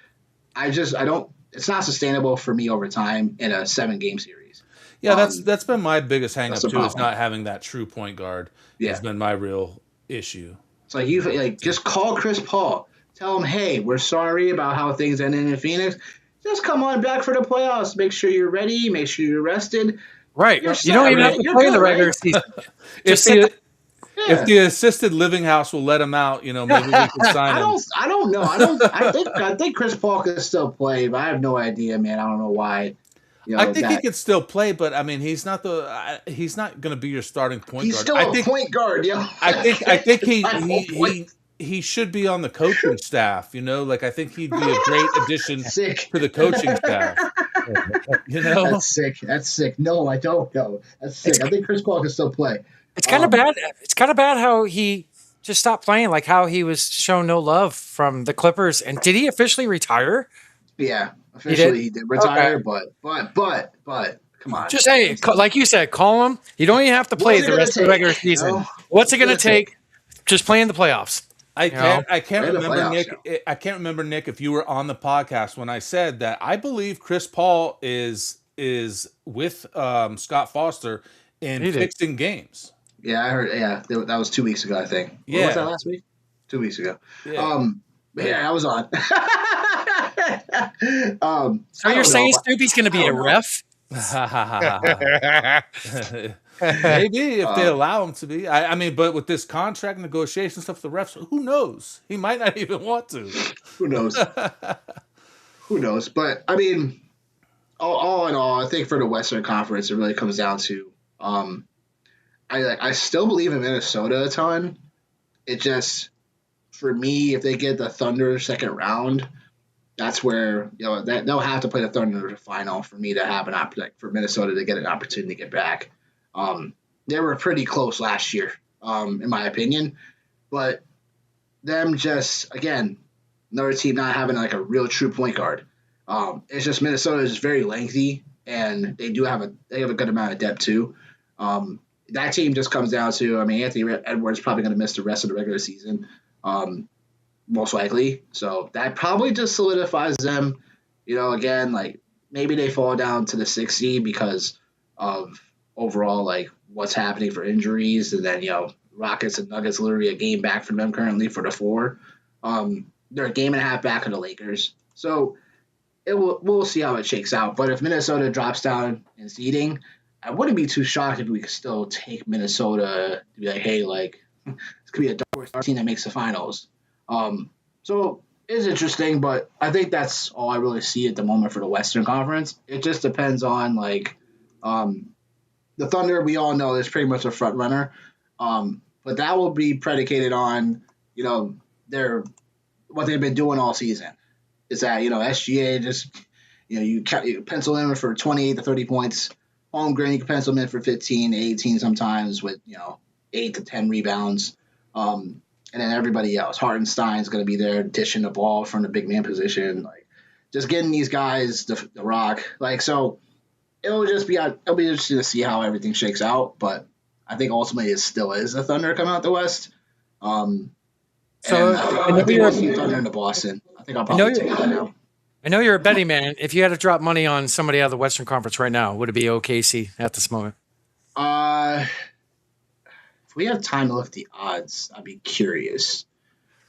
it's not sustainable for me over time in a 7-game series. Yeah, that's been my biggest hang up too, is not having that true point guard. Has been my real issue. It's like just call Chris Paul. Tell him, hey, we're sorry about how things ended in Phoenix. Just come on back for the playoffs. Make sure you're ready. Make sure you're rested. Right. You're You don't set, even have right? to You're play in the good, regular right? season. If Just sit. the if Yeah. the assisted living house will let him out, maybe we can sign him. I don't know. I think Chris Paul can still play, but I have no idea, man. I don't know why. I think he That could still play, but I mean, he's not going to be your starting point he's guard. still a point guard, yo. I think My whole point. he should be on the coaching staff. Like I think he'd be a great addition Sick. to the coaching staff. That's sick. That's sick. No, I don't know. That's sick. I think Chris Paul can still play. It's kind of bad. It's kind of bad how he just stopped playing. Like how he was shown no love from the Clippers. And did he officially retire? Yeah, officially he did retire, Okay. but come on. Just hey, like you said, call him. You don't even have to play What's it the gonna rest of the take, regular season. you know? What's it going to What's it gonna take? Just play in the playoffs. I can't They're the remember playoffs, Nick. I can't remember Nick if you were on the podcast when I said that I believe Chris Paul is with Scott Foster in He did. fixing games. Yeah, I heard. Yeah, that was 2 weeks ago, I think. Or Yeah. was that last week? 2 weeks ago. Yeah. But yeah, I was on. So I you're don't saying know, Snoopy's going to be a ref? Maybe if they allow him to be. I mean, but with this contract negotiation stuff, the refs, who knows? He might not even want to. who knows? Who knows? But I mean, all in all, I think for the Western Conference, it really comes down to I still believe in Minnesota a ton. It just for me, if they get the Thunder second round, that's where that they'll have to play the Thunder in the final for me to have an opportunity for Minnesota to get an opportunity to get back. They were pretty close last year, in my opinion, but them just again another team not having like a real true point guard. It's just Minnesota is very lengthy, and they have a good amount of depth too. That team just comes down to Anthony Edwards probably going to miss the rest of the regular season, most likely. So that probably just solidifies them. Again, like maybe they fall down to the 6th seed because of overall like what's happening for injuries, and then Rockets and Nuggets literally a game back from them currently for the 4. They're a game and a half back of the Lakers, so we'll see how it shakes out. But if Minnesota drops down in seeding, I wouldn't be too shocked if we could still take Minnesota to be like, hey, like this could be a dark horse team that makes the finals. So it's interesting, but I think that's all I really see at the moment for the Western Conference. It just depends on like the Thunder. We all know is pretty much a front runner, but that will be predicated on their what they've been doing all season. Is that SGA just you pencil in for 28 to 30 points. Holmgren, you can pencil him in for 15 to 18 sometimes with 8 to 10 rebounds. And then everybody else, Hartenstein's going to be there dishing the ball from the big man position, like just getting these guys the rock. Like so, it'll be interesting to see how everything shakes out. But I think ultimately it still is the Thunder coming out the West. I think we'll see Thunder into Boston. I think I'll probably take that now. I know you're a betting man. If you had to drop money on somebody out of the Western Conference right now, would it be OKC at this moment? If we have time to look at the odds, I'd be curious.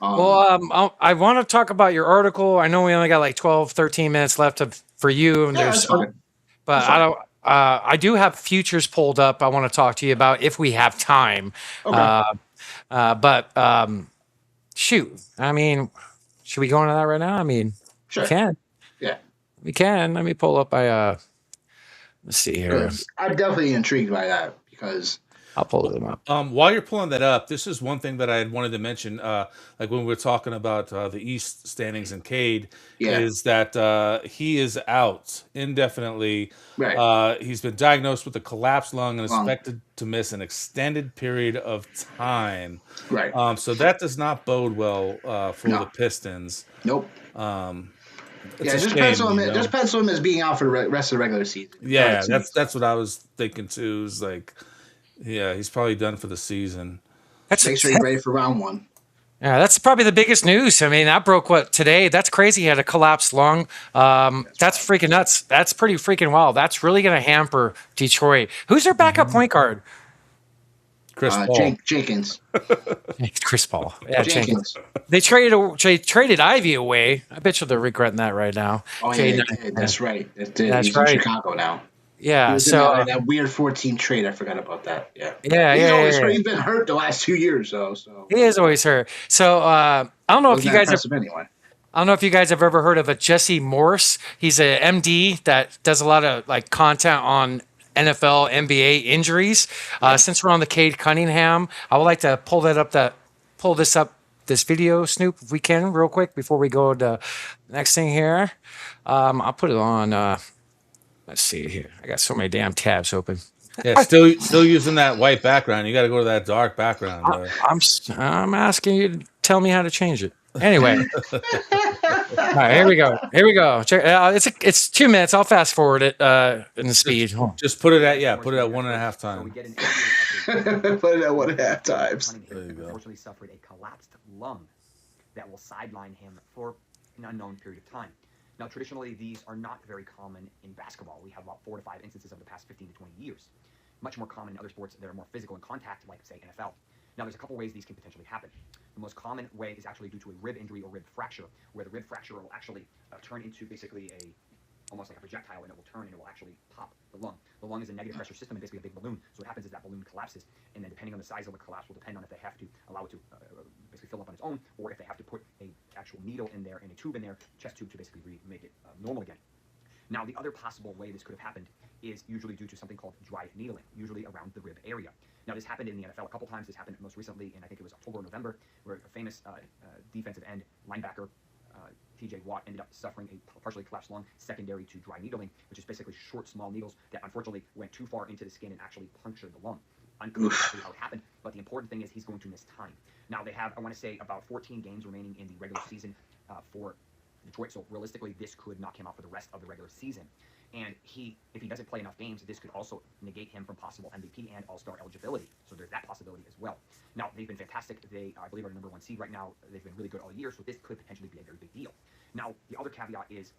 I want to talk about your article. I know we only got like 12, 13 minutes left for you. And that's fine. But That's fine. I don't. I do have futures pulled up. I want to talk to you about if we have time. Okay. Shoot. Should we go into that right now? Sure. We can. Yeah. We can. Let me pull up let's see here. I'm definitely intrigued by that because I'll pull them up. While you're pulling that up, this is one thing that I had wanted to mention. Like when we were talking about the East standings and Cade, Yeah. is that he is out indefinitely. Right. He's been diagnosed with a collapsed lung and is Lung. expected to miss an extended period of time. Right. So that does not bode well for No. the Pistons. Nope. It's a just shame, pencil him in. you know? Just pencil him as being out for the rest of the regular season. Yeah, that's what I was thinking too. Is like, yeah, he's probably done for the season. Make sure he's ready for round 1. Yeah, that's probably the biggest news. That broke today? That's crazy. He had a collapsed lung. That's freaking nuts. That's pretty freaking wild. That's really going to hamper Detroit. Who's their backup point guard? Chris Paul. Jenkins. Chris Paul. Yeah, Jenkins. They traded Ivy away. I bet you they're regretting that right now. Oh, Okay, yeah, that's right. He's That's in right. Chicago now. Yeah. He was in So that weird 14 trade. I forgot about that. Yeah. yeah, He's yeah, always yeah, hurt. yeah. He's been hurt the last 2 years, though. So He is always hurt. So I don't know if wasn't you that guys have. impressive anyway. I don't know if you guys have ever heard of a Jesse Morse. He's a MD that does a lot of like content on NFL, NBA injuries. Since we're on the Cade Cunningham, I would like to pull this video, Snoop, if we can, real quick before we go to the next thing here. I'll put it on. Let's see here. I got so many damn tabs open. Yeah, still using that white background. You got to go to that dark background. I'm asking you to tell me how to change it. Anyway. All right, here we go. Here we go. Check, it's 2 minutes. I'll fast forward it in the speed. Hold on. Just put it at 1.5 times. Put it at 1.5 times. There you go. Unfortunately suffered a collapsed lung that will sideline him for an unknown period of time. Now, traditionally, these are not very common in basketball. We have about 4 to 5 instances over the past 15 to 20 years. Much more common in other sports that are more physical in contact, like, say, NFL. Now, there's a couple ways these can potentially happen. The most common way is actually due to a rib injury or rib fracture, where the rib fracture will actually turn into basically almost like a projectile, and it will turn and it will actually pop the lung. The lung is a negative pressure system and basically a big balloon. So what happens is that balloon collapses, and then depending on the size of the collapse will depend on if they have to allow it to basically fill up on its own, or if they have to put a actual needle in there and a tube in there, chest tube, to basically make it normal again. Now, the other possible way this could have happened is usually due to something called dry needling, usually around the rib area. Now, this happened in the NFL a couple times. This happened most recently in, I think it was October or November, where a famous defensive end linebacker, TJ Watt, ended up suffering a partially collapsed lung secondary to dry needling, which is basically short, small needles that unfortunately went too far into the skin and actually punctured the lung. Unclear exactly how it happened, but the important thing is he's going to miss time. Now, they have, I want to say, about 14 games remaining in the regular season for Detroit, so realistically, this could knock him out for the rest of the regular season. And if he doesn't play enough games, this could also negate him from possible MVP and All-Star eligibility. So there's that possibility as well. Now, they've been fantastic. They, I believe, are the number 1 seed right now. They've been really good all year, so this could potentially be a very big deal. Now, the other caveat is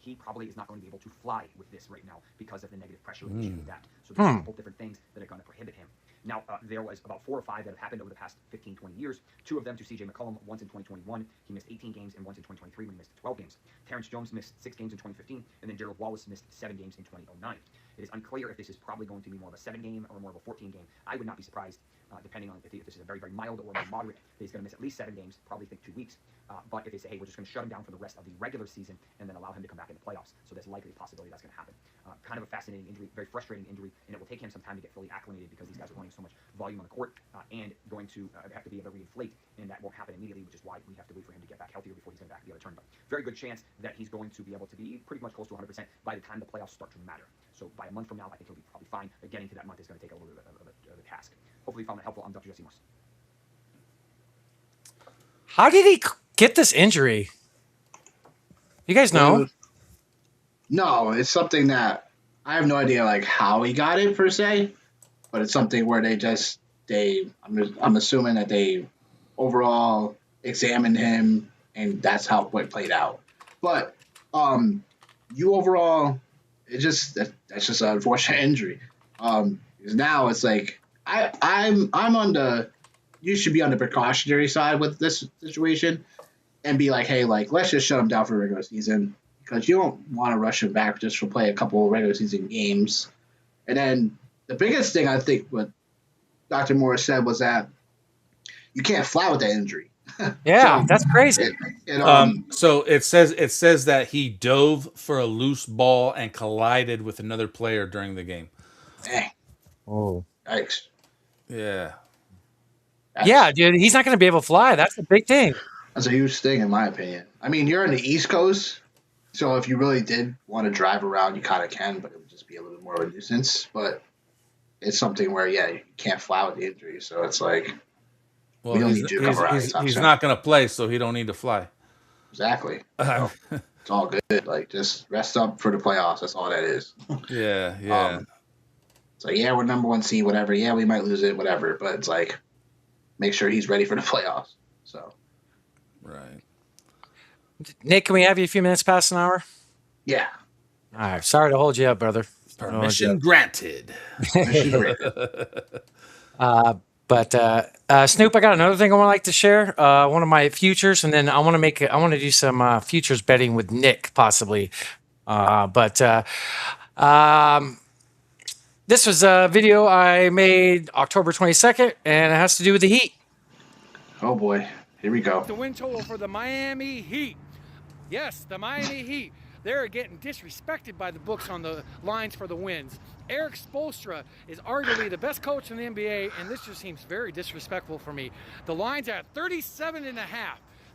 he probably is not going to be able to fly with this right now because of the negative pressure issue with that. So there's a couple different things that are going to prohibit him. Now, there was about 4 or 5 that have happened over the past 15, 20 years. 2 of them to CJ McCollum, once in 2021. He missed 18 games, and once in 2023 when he missed 12 games. Terrence Jones missed 6 games in 2015, and then Gerald Wallace missed 7 games in 2009. It is unclear if this is probably going to be more of a 7-game or more of a 14-game. I would not be surprised, depending on if this is a very, very mild or more moderate, that he's going to miss at least 7 games, probably think 2 weeks. But if they say, hey, we're just going to shut him down for the rest of the regular season and then allow him to come back in the playoffs, so there's likely a possibility that's going to happen. Kind of a fascinating injury, very frustrating injury, and it will take him some time to get fully acclimated because these guys are running so much volume on the court and going to have to be able to reinflate, and that won't happen immediately, which is why we have to wait for him to get back healthier before he's going to be able to turn. But very good chance that he's going to be able to be pretty much close to 100% by the time the playoffs start to matter. So by a month from now, I think he'll be probably fine. But getting to that month is going to take a little bit of a task. Hopefully you found that helpful. I'm Dr. Jesse Morse. How did he get this injury? You guys know? No, it's something that I have no idea like how he got it per se, but it's something where I'm assuming that they overall examined him and that's how it played out. But you overall, that's just an unfortunate injury. Because now it's like I'm on the you should be on the precautionary side with this situation and be like, hey, like let's just shut him down for the regular season because you don't want to rush him back just for play a couple of regular season games. And then the biggest thing I think what Dr. Morris said was that you can't fly with that injury. Yeah, that's crazy. So it says that he dove for a loose ball and collided with another player during the game. Dang. Oh, Yikes. Yeah. Yeah, dude, he's not going to be able to fly. That's a big thing. That's a huge thing, in my opinion. I mean, you're on the East Coast, so if you really did want to drive around, you kind of can, but it would just be a little bit more of a nuisance. But it's something where, yeah, you can't fly with the injury, so it's like, Well, we don't need you to come around. he's not going to play, so he don't need to fly. Exactly. So, it's all good. Like, just rest up for the playoffs. That's all that is. Yeah. So, yeah, we're number 1 seed, whatever. Yeah, we might lose it, whatever. But it's like, make sure he's ready for the playoffs. So, Right. Nick, can we have you a few minutes past an hour? yeah. All right. Sorry to hold you up, brother. Permission granted. But Snoop, I got another thing I want to like to share. One of my futures, and then I want to do some futures betting with Nick possibly. But This was a video I made October 22nd, and it has to do with the Heat. Oh boy, here we go. The win total for the Miami Heat. Yes, the Miami Heat. They're getting disrespected by the books on the lines for the wins. Eric Spoelstra is arguably the best coach in the NBA, and this just seems very disrespectful for me. The line's at 37.5.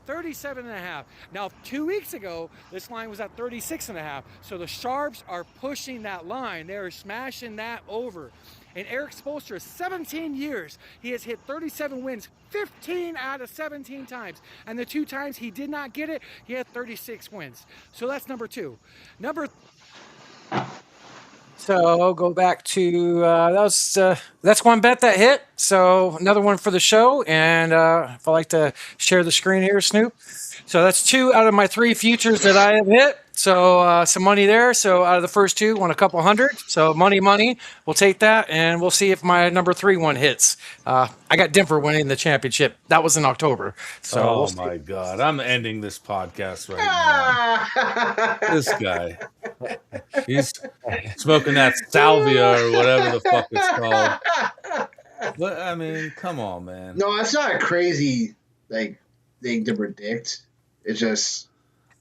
37.5. Now, 2 weeks ago, this line was at 36.5. So the Sharps are pushing that line. They're smashing that over. In Eric Spoelstra, 17 years, he has hit 37 wins 15 out of 17 times. And the 2 times he did not get it, he had 36 wins. So that's number 2. So go back to that's one bet that hit. So another one for the show, and if I like to share the screen here, Snoop. So that's 2 out of my 3 futures that I have hit. So some money there. So out of the first 2, won a couple hundred. So money. We'll take that, and we'll see if my number 3 one hits. I got Denver winning the championship. That was in October. So Oh my God. I'm ending this podcast right now. This guy. He's smoking that salvia or whatever the fuck it's called. But I mean, come on, man. No, it's not a crazy thing to predict. It's just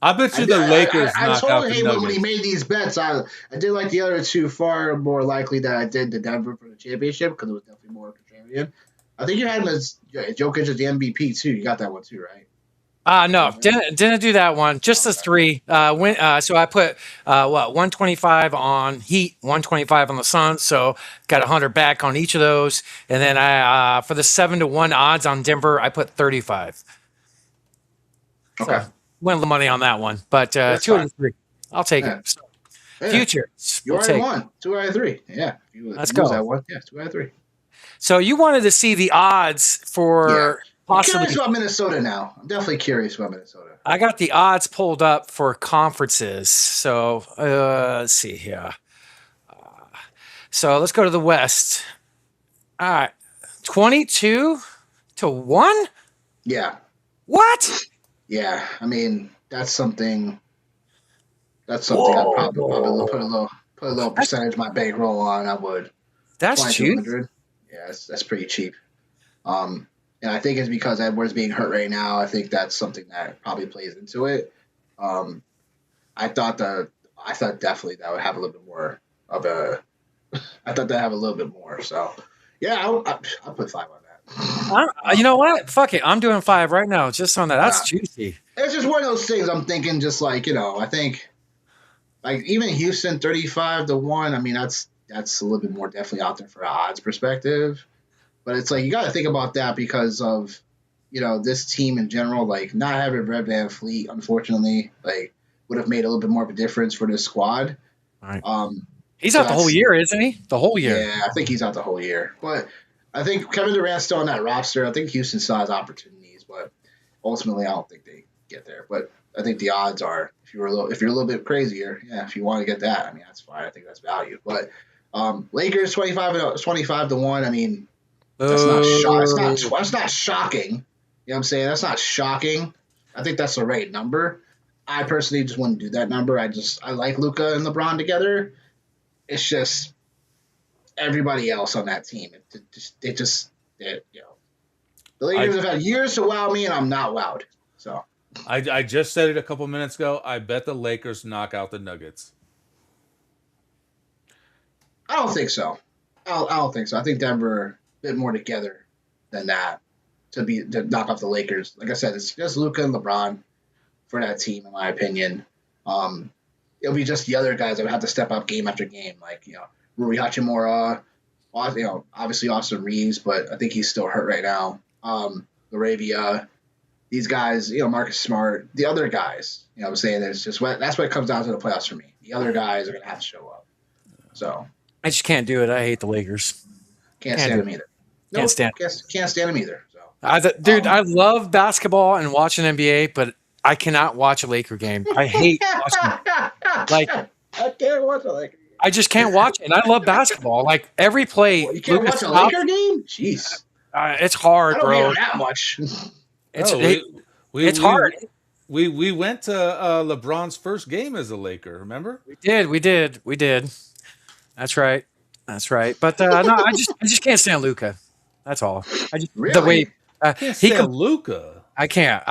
I bet you the Lakers I knock out told the him when he Nuggets. made these bets, I did like the other 2 far more likely than I did the Denver for the championship because it was definitely more contrarian. I think you had him as Jokic as the MVP too. You got that one too, right? No, didn't do that one. Just the 3. So I put 125 on Heat, 125 on the Suns. So got 100 back on each of those, and then I for the 7-1 odds on Denver, I put 35. Okay. So win a little money on that one, but 2 out fine. of 3, I'll take Yeah. it. So, Yeah. futures, You we'll already take. won 2 out of 3. Yeah. Let's you go. lose that one. Yeah, 2 out of 3. So you wanted to see the odds for I'm possibly. curious about Minnesota now. I'm definitely curious about Minnesota. I got the odds pulled up for conferences. So let's see here. So let's go to the West. All right, 22-1. Yeah. What? Yeah. I mean, that's something. That's something I'd probably put a little percentage of my bankroll on. I would. That's cheap. 2,200. Yeah, that's pretty cheap. And I think it's because Edwards being hurt right now. I think that's something that probably plays into it. I thought definitely that would have a little bit more of a. I thought that have a little bit more. So yeah, I'll put 5 on that. You know what? Fuck it. I'm doing 5 right now, just on that. That's juicy. It's just one of those things. I'm thinking, just like I think, like even Houston 35-1. I mean, that's a little bit more definitely out there for an odds perspective. But it's like you got to think about that because of this team in general. Like not having Red Van Fleet, unfortunately, like would have made a little bit more of a difference for this squad. Right. He's out the whole year, isn't he? The whole year. Yeah, I think he's out the whole year. But I think Kevin Durant's still on that roster. I think Houston still has opportunities, but ultimately, I don't think they get there. But I think the odds are if you're a little bit crazier, yeah, if you want to get that, I mean that's fine. I think that's value. But Lakers 25-1. I mean, that's not shocking. You know what I'm saying? That's not shocking. I think that's the right number. I personally just wouldn't do that number. I like Luka and LeBron together. It's just everybody else on that team. The Lakers have had years to wow me, and I'm not wowed. So I just said it a couple minutes ago. I bet the Lakers knock out the Nuggets. I don't think so. I don't think so. I think Denver a bit more together than that to knock off the Lakers. Like I said, it's just Luka and LeBron for that team, in my opinion. It'll be just the other guys that would have to step up game after game, like Rui Hachimura, obviously Austin Reeves, but I think he's still hurt right now. Laravia, these guys, Marcus Smart, the other guys. You know what I'm saying? That's what it comes down to the playoffs for me. The other guys are gonna have to show up. So I just can't do it. I hate the Lakers. Can't stand them either. Can't stand. Can't stand them either. So I love basketball and watching NBA, but I cannot watch a Laker game. I hate watching it. Like I can't watch a Laker game. I just can't watch it. And I love basketball. Like every play, You can't watch a Laker game? Jeez. It's hard, I don't bro. hate that much. It's hard. We went to LeBron's first game as a Laker. Remember? We did. That's right. That's right. But no, I just can't stand Luca. That's all. I just the way Really? Can't he stand Luca. I can't.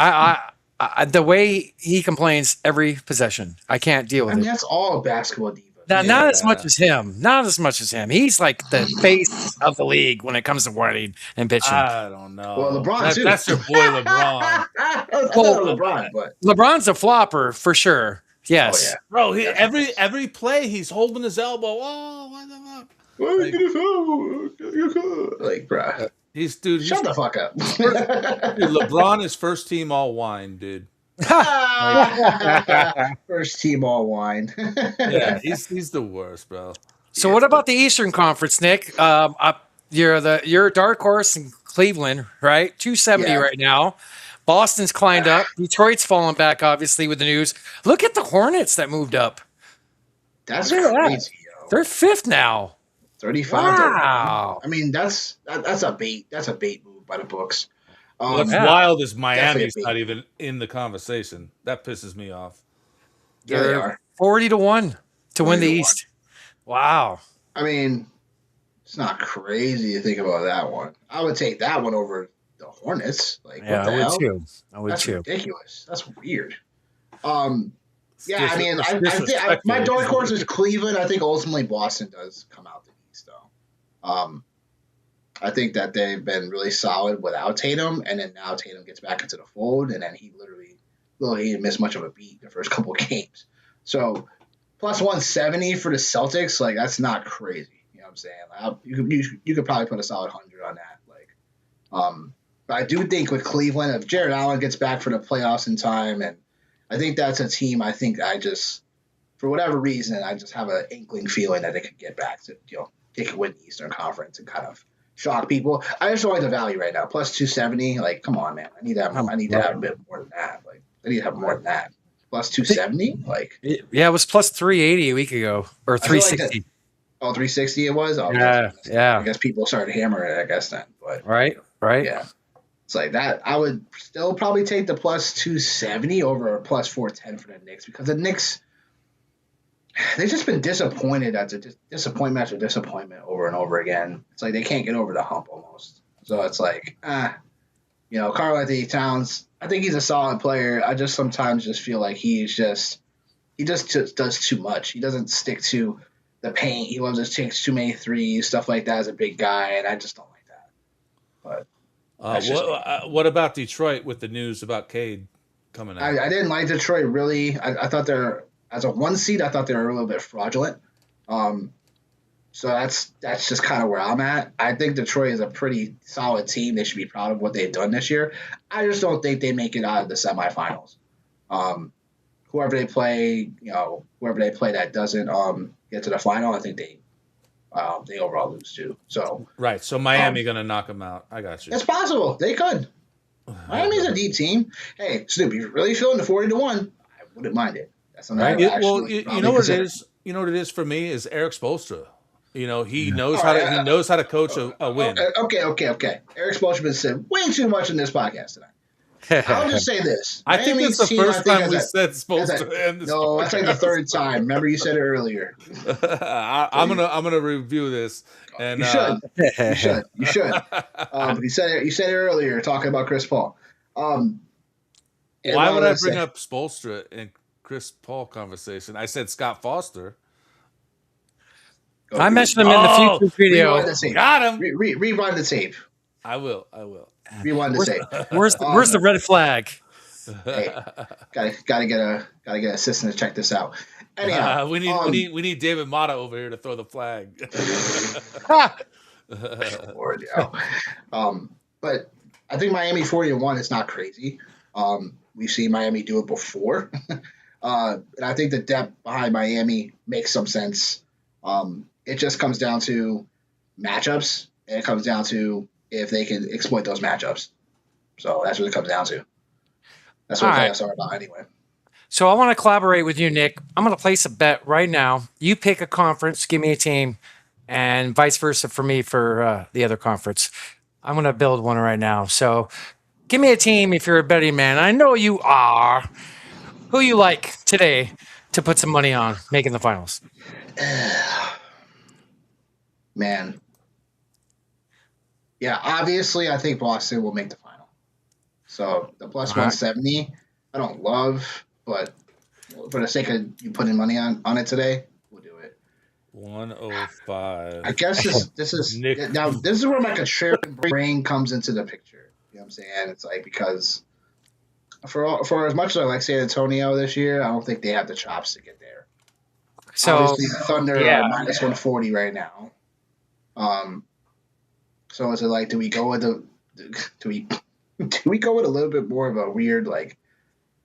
The way he complains every possession, I can't deal I with mean, it. that's all basketball divas. Not as much Yeah. as him. Not as much as him. He's like the face of the league when it comes to whining and bitching. I don't know. Well, LeBron too. That's your boy LeBron. I thought LeBron, but LeBron's a flopper for sure. Yes. oh yeah. Bro, every play he's holding his elbow. Oh, what the fuck? Like, bruh. He's Shut the fuck up. dude, LeBron is first team all wine, dude. First team all wine. Yeah, he's the worst, bro. So what about the Eastern Conference, Nick? You're a dark horse in Cleveland, right? 270 Yeah. right now. Boston's climbed up. Detroit's fallen back, obviously, with the news. Look at the Hornets that moved up. That's Look at that. crazy, yo. They're fifth now. 35. Wow. I mean, that's a bait. That's a bait move by the books. What's yeah. wild is Miami's Definitely. not even in the conversation. That pisses me off. Yeah, they They're are. 40-1 to win the 40-1. East. Wow. I mean, it's not crazy to think about that one. I would take that one over the Hornets. Like, Yeah, what the I hell? would too. I would That's too. ridiculous. That's weird. Yeah, I mean, It's I think disrespectful. my dark horse is Cleveland. I think ultimately Boston does come out the East, though. I think that they've been really solid without Tatum, and then now Tatum gets back into the fold, and then he he didn't miss much of a beat the first couple of games. So plus 170 for the Celtics, like that's not crazy. You know what I'm saying? You could probably put a solid 100 on that. But I do think with Cleveland, if Jared Allen gets back for the playoffs in time, and I think that's a team. I think for whatever reason, I just have an inkling feeling that they could get back to, they could win the Eastern Conference and kind of shock people. I just don't like the value right now. Plus 270, like, come on, man. I need to have a bit more than that. Like, I need to have more than that. Plus 270, like, Yeah, it was plus 380 a week ago or I feel like 360. 360 it was. Oh, Yeah, I yeah. guess people started hammering it. I guess then, but Right. yeah, it's like that. I would still probably take the plus 270 over a plus 410 for the Knicks because the Knicks. They've just been disappointed after disappointment after disappointment over and over again. It's like they can't get over the hump almost. So it's like, Karl-Anthony Towns, I think he's a solid player. I just sometimes just feel like he just does too much. He doesn't stick to the paint. He loves to take too many threes, stuff like that as a big guy, and I just don't like that. But What about Detroit with the news about Cade coming out? I didn't like Detroit really. I thought they're as a 1 seed. I thought they were a little bit fraudulent. So that's just kind of where I'm at. I think Detroit is a pretty solid team. They should be proud of what they've done this year. I just don't think they make it out of the semifinals. Whoever they play that doesn't get to the final, I think they overall lose too. So Right. So Miami gonna knock them out. I got you. it's possible they could. Miami's a deep team. Hey, Snoop, you really feeling the 40-1? I wouldn't mind it. That's something I actually You know what consider. it is. You know what it is for me is Eric Spoelstra. He knows how to coach a win. Okay. Eric Spoelstra said way too much in this podcast tonight. I'll just say this. I think Miami's that's the team, first I think, time we has said has Spoelstra. in this No, that's like the third time. Remember you said it earlier. I'm gonna review this, and You should. You should. You said it earlier talking about Chris Paul. And why what would I was bring say? up Spoelstra in Chris Paul conversation? I said Scott Foster. I mentioned him in the future video. Rewind the tape. Got him. Rewind the tape. I will. Rewind the tape. Where's the red flag? Hey, gotta get an assistant to check this out. Anyhow, we need David Mata over here to throw the flag. Lord, but I think Miami 40-1 is not crazy. We've seen Miami do it before, and I think the depth behind Miami makes some sense. It just comes down to matchups, and it comes down to if they can exploit those matchups. So that's what it comes down to. That's what playoffs are about anyway. So I want to collaborate with you, Nick. I'm going to place a bet right now. You pick a conference, give me a team, and vice versa for me for the other conference. I'm going to build one right now. So give me a team if you're a betting man. I know you are. Who you like today to put some money on making the finals? Man. Yeah, obviously, I think Boston will make the final. So the plus All right. 170, I don't love, but for the sake of you putting money on it today, we'll do it. 105. I guess Nick. now this is where my contrarian brain comes into the picture. You know what I'm saying? It's like because for as much as I like San Antonio this year, I don't think they have the chops to get there. So Obviously, Thunder yeah. are minus 140 right now. So is it like, do we go with a little bit more of a weird like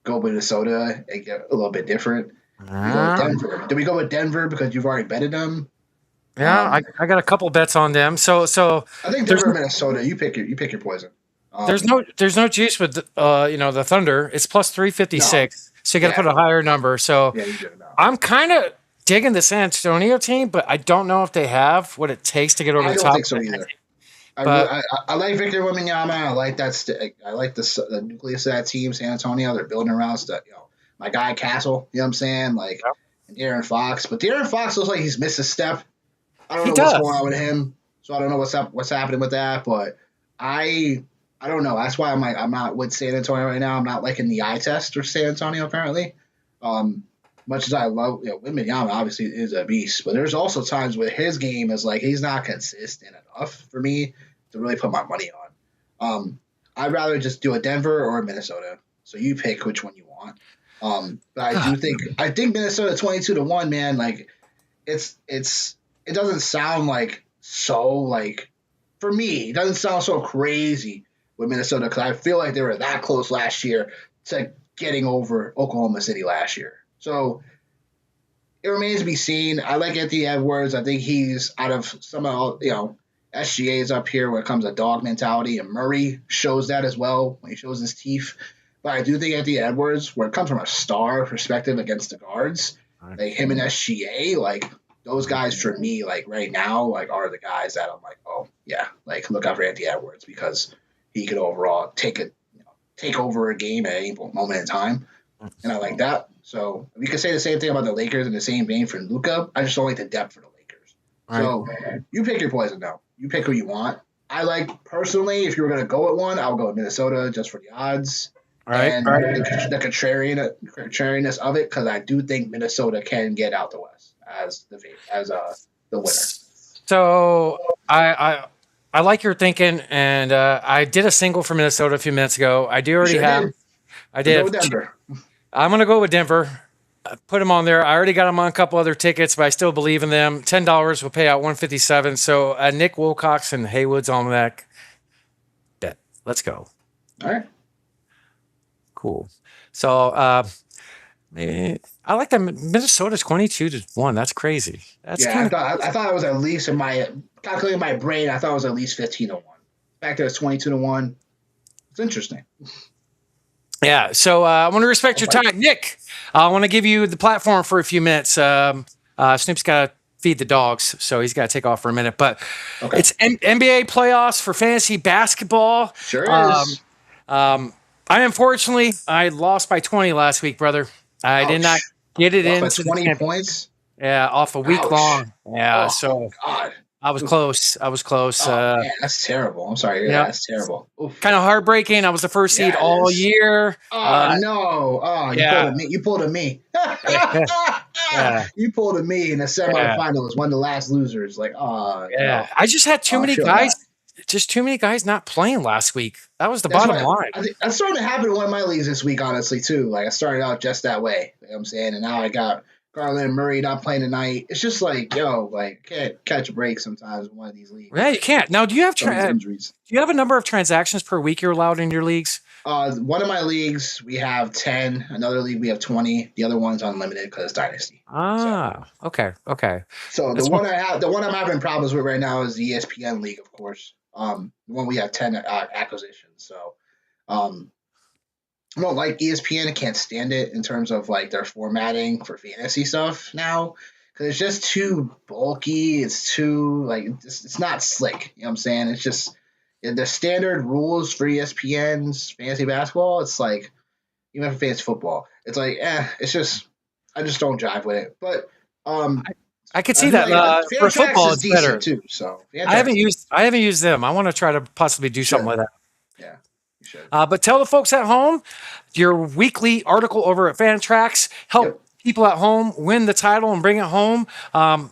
go Minnesota and get a little bit different? We go with Denver. Do we go with Denver because you've already betted them? Yeah, I got a couple bets on them. So I think there's Denver, Minnesota. You pick your poison. there's no juice with the Thunder. It's plus 356. So you got to Yeah. put a higher number. So Yeah, you do know. I'm kind of digging the San Antonio team, but I don't know if they have what it takes to get over I the don't top. think so either. But- I like Victor Wembanyama. I like that. I like the nucleus of that team, San Antonio. They're building around stuff. My guy Castle. You know what I'm saying? Like and De'Aaron Fox, but De'Aaron Fox looks like he's missed a step. I don't He know what's does. going on with him, so I don't know what's happening with that. But I don't know. That's why I'm not with San Antonio right now. I'm not liking the eye test for San Antonio apparently. Much as I love, Wembanyama obviously is a beast, but there's also times where his game is like he's not consistent enough for me to really put my money on. I'd rather just do a Denver or a Minnesota. So you pick which one you want. But I think Minnesota 22-1, man. Like it doesn't sound like so like for me. It doesn't sound so crazy with Minnesota because I feel like they were that close last year to getting over Oklahoma City last year. So it remains to be seen. I like Anthony Edwards. I think he's out of some of SGA is up here when it comes to dog mentality, and Murray shows that as well when he shows his teeth. But I do think Anthony Edwards, when it comes from a star perspective against the guards, like him and SGA, like those guys for me, like right now, like are the guys that I'm like, oh yeah, like look out for Anthony Edwards because he could overall take over a game at any moment in time, and I like that. So we could say the same thing about the Lakers in the same vein for Luka. I just don't like the depth for the Lakers. Right. So you pick your poison though. You pick who you want. I like personally, if you were going to go with one, I would go with Minnesota just for the odds. And the contrariness of it, because I do think Minnesota can get out the West as the winner. So I like your thinking, and I did a single for Minnesota a few minutes ago. I do already have. I did. Go with Denver. I'm going to go with Denver. Put them on there. I already got them on a couple other tickets, but I still believe in them. $10 will pay out $157. So Nick Wilcox and Haywood's almanac. Bet. Let's go. All right. Cool. So maybe I like that Minnesota's 22-1. That's crazy. That's I thought it was at least in my calculating my brain. I thought it was at least 15-1. The fact that it's 22-1, it's interesting. Yeah, so I want to respect your time. Nick, I want to give you the platform for a few minutes. Snoop's got to feed the dogs, so he's got to take off for a minute. But it's NBA playoffs for fantasy basketball. Sure is. I lost by 20 last week, brother. I did not get it in. 20 points? Yeah, off a week long. Yeah, oh, God. I was close. Oh, man, that's terrible. I'm sorry. Yeah, that's terrible. Kind of heartbreaking. I was the first seed all year. Oh, no. Oh, you pulled a me. You pulled a me in the semifinals, one of the last losers. Like, oh, yeah. No. I just had too many guys. Just too many guys not playing last week. That was the bottom line. I think that's starting to happen in one of my leagues this week, honestly, too. Like, I started out just that way. You know what I'm saying? And now I got Garland and Murray not playing tonight. It's just like, can't catch a break sometimes in one of these leagues. Yeah, you can't. Now, do you have injuries? Do you have a number of transactions per week you're allowed in your leagues? One of my leagues, we have 10. Another league, we have 20. The other one's unlimited because it's Dynasty. Okay. So the one I'm having problems with right now is the ESPN league, of course. The one we have 10 acquisitions. So, I don't like ESPN. I can't stand it in terms of like their formatting for fantasy stuff now because it's just too bulky. It's too like it's not slick. You know what I'm saying? It's just the standard rules for ESPN's fantasy basketball. It's like even for fantasy football, it's like it's just I just don't jive with it. But I I could I see feel that. like For Fantrax football, is it's better. decent too. So I Fantrax, haven't used them. I want to try to possibly do something should. like that. Yeah, you should. But tell the folks at home your weekly article over at Fantrax. Help Yep. people at home win the title and bring it home. I'll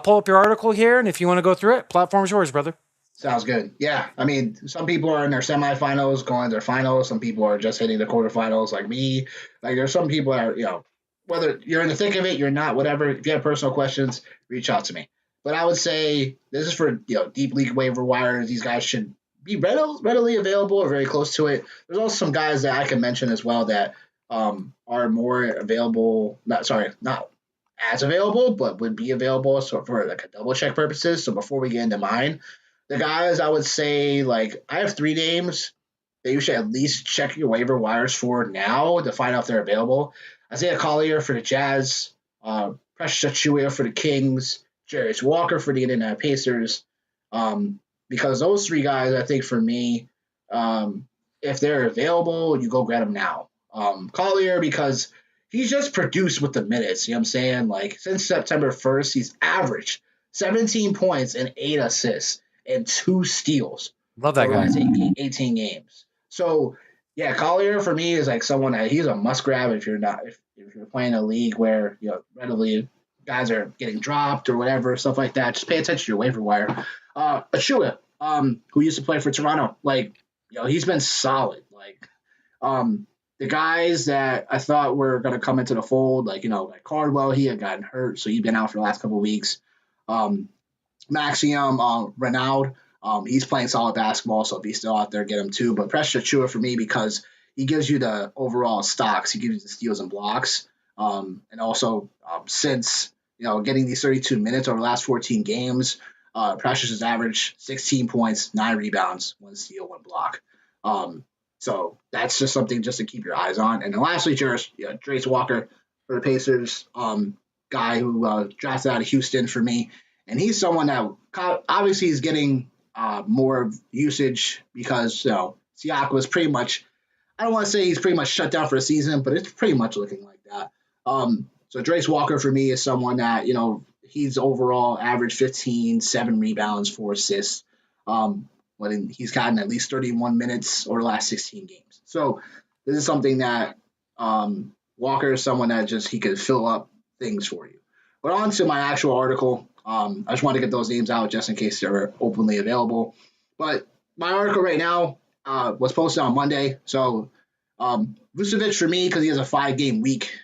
pull up your article here, and if you want to go through it, platform's yours, brother. Sounds good. Yeah, I mean, some people are in their semifinals, going to their finals. Some people are just hitting the quarterfinals, like me. Like there's some people that are, whether you're in the thick of it, you're not, whatever. If you have personal questions, reach out to me. But I would say this is for deep league waiver wires. These guys should be readily available or very close to it. There's also some guys that I can mention as well that are more available. Not as available, but would be available so for like a double check purposes. So before we get into mine, the guys I would say, like, I have 3 names that you should at least check your waiver wires for now to find out if they're available. Isaiah Collier for the Jazz, Precious Achiuwa for the Kings, Jarius Walker for the Indiana Pacers. Because those 3 guys, I think for me, if they're available, you go grab them now. Collier, because he's just produced with the minutes. You know what I'm saying? Like, since September 1st, he's averaged 17 points and 8 assists and 2 steals Love that over the guy. last 18 games. So, yeah, Collier for me is like someone that he's a must grab if you're not if you're playing a league where readily guys are getting dropped or whatever stuff like that. Just pay attention to your waiver wire. Achiuwa, who used to play for Toronto, like he's been solid. Like the guys that I thought were going to come into the fold, like Cardwell, he had gotten hurt, so he's been out for the last couple of weeks. Maxium, Renaud, he's playing solid basketball, so if he's still out there, get him too. But Precious Achiuwa for me because he gives you the overall stocks, he gives you the steals and blocks, and also since getting these 32 minutes over the last 14 games, Precious has averaged 16 points, 9 rebounds, 1 steal, 1 block. So that's just something just to keep your eyes on. And then lastly, Jarius Walker for the Pacers, guy who drafted out of Houston for me. And he's someone that obviously is getting more usage because Siakam was pretty much, I don't want to say he's pretty much shut down for a season, but it's pretty much looking like that. So Jarius Walker for me is someone that, he's overall average 15, 7 rebounds, 4 assists. When he's gotten at least 31 minutes over the last 16 games. So this is something that Walker is someone that he could fill up things for you. But on to my actual article. I just want to get those names out just in case they're openly available. But my article right now was posted on Monday. So Vucevic for me, because he has a 5-game week,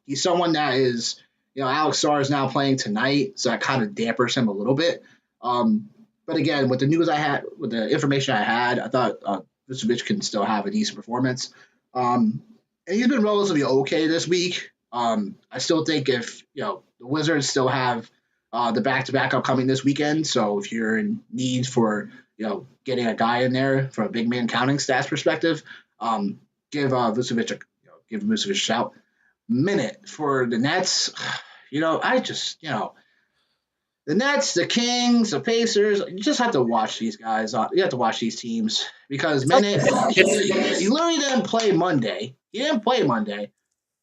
he's someone that is, Alex Sarr is now playing tonight, so that kind of dampers him a little bit. But again, with the news I had, with the information I had, I thought Vucevic can still have a decent performance. And he's been relatively okay this week. I still think if, the Wizards still have the back-to-back upcoming this weekend, so if you're in need for, getting a guy in there from a big man counting stats perspective, give Vucevic a shout. Minute for the Nets, the Nets, the Kings, the Pacers, you just have to watch these guys. You have to watch these teams because Minute, he literally didn't play Monday. He didn't play Monday.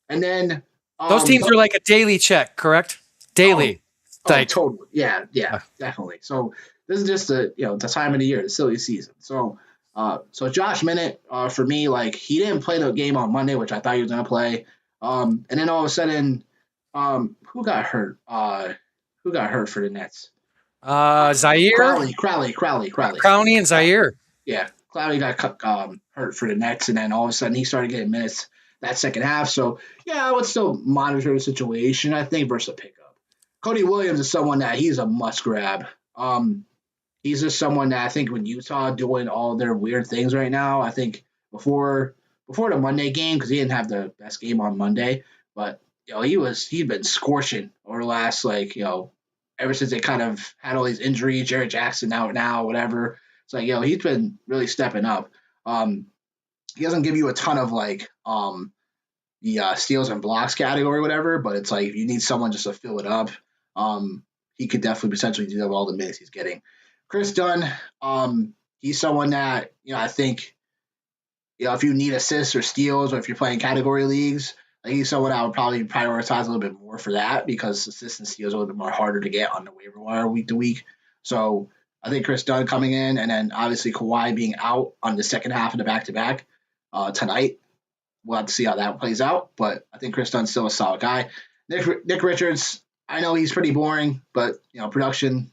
And then Those teams are like a daily check, correct? Daily. Totally. Yeah, definitely. So this is just the time of the year, the silly season. So Josh Minute, for me, like he didn't play the game on Monday, which I thought he was gonna play. And then all of a sudden, who got hurt? Who got hurt for the Nets? Zaire? Crowley and Zaire. Yeah, Cloudy got hurt for the Nets, and then all of a sudden he started getting minutes that second half. So, yeah, I would still monitor the situation, I think, versus a pickup. Cody Williams is someone that he's a must grab. He's just someone that I think with Utah doing all their weird things right now, I think before the Monday game, because he didn't have the best game on Monday, but he'd been scorching over the last ever since they kind of had all these injuries, Jared Jackson out now, whatever. It's like he's been really stepping up. He doesn't give you a ton of the steals and blocks category, whatever, but it's like if you need someone just to fill it up, he could definitely potentially do that with all the minutes he's getting. Chris Dunn, he's someone that I think if you need assists or steals or if you're playing category leagues, Like he's someone I would probably prioritize a little bit more for that because consistency is a little bit more harder to get on the waiver wire week to week. So I think Chris Dunn coming in, and then obviously Kawhi being out on the second half of the back-to-back tonight. We'll have to see how that plays out, but I think Chris Dunn's still a solid guy. Nick Richards, I know he's pretty boring, but production,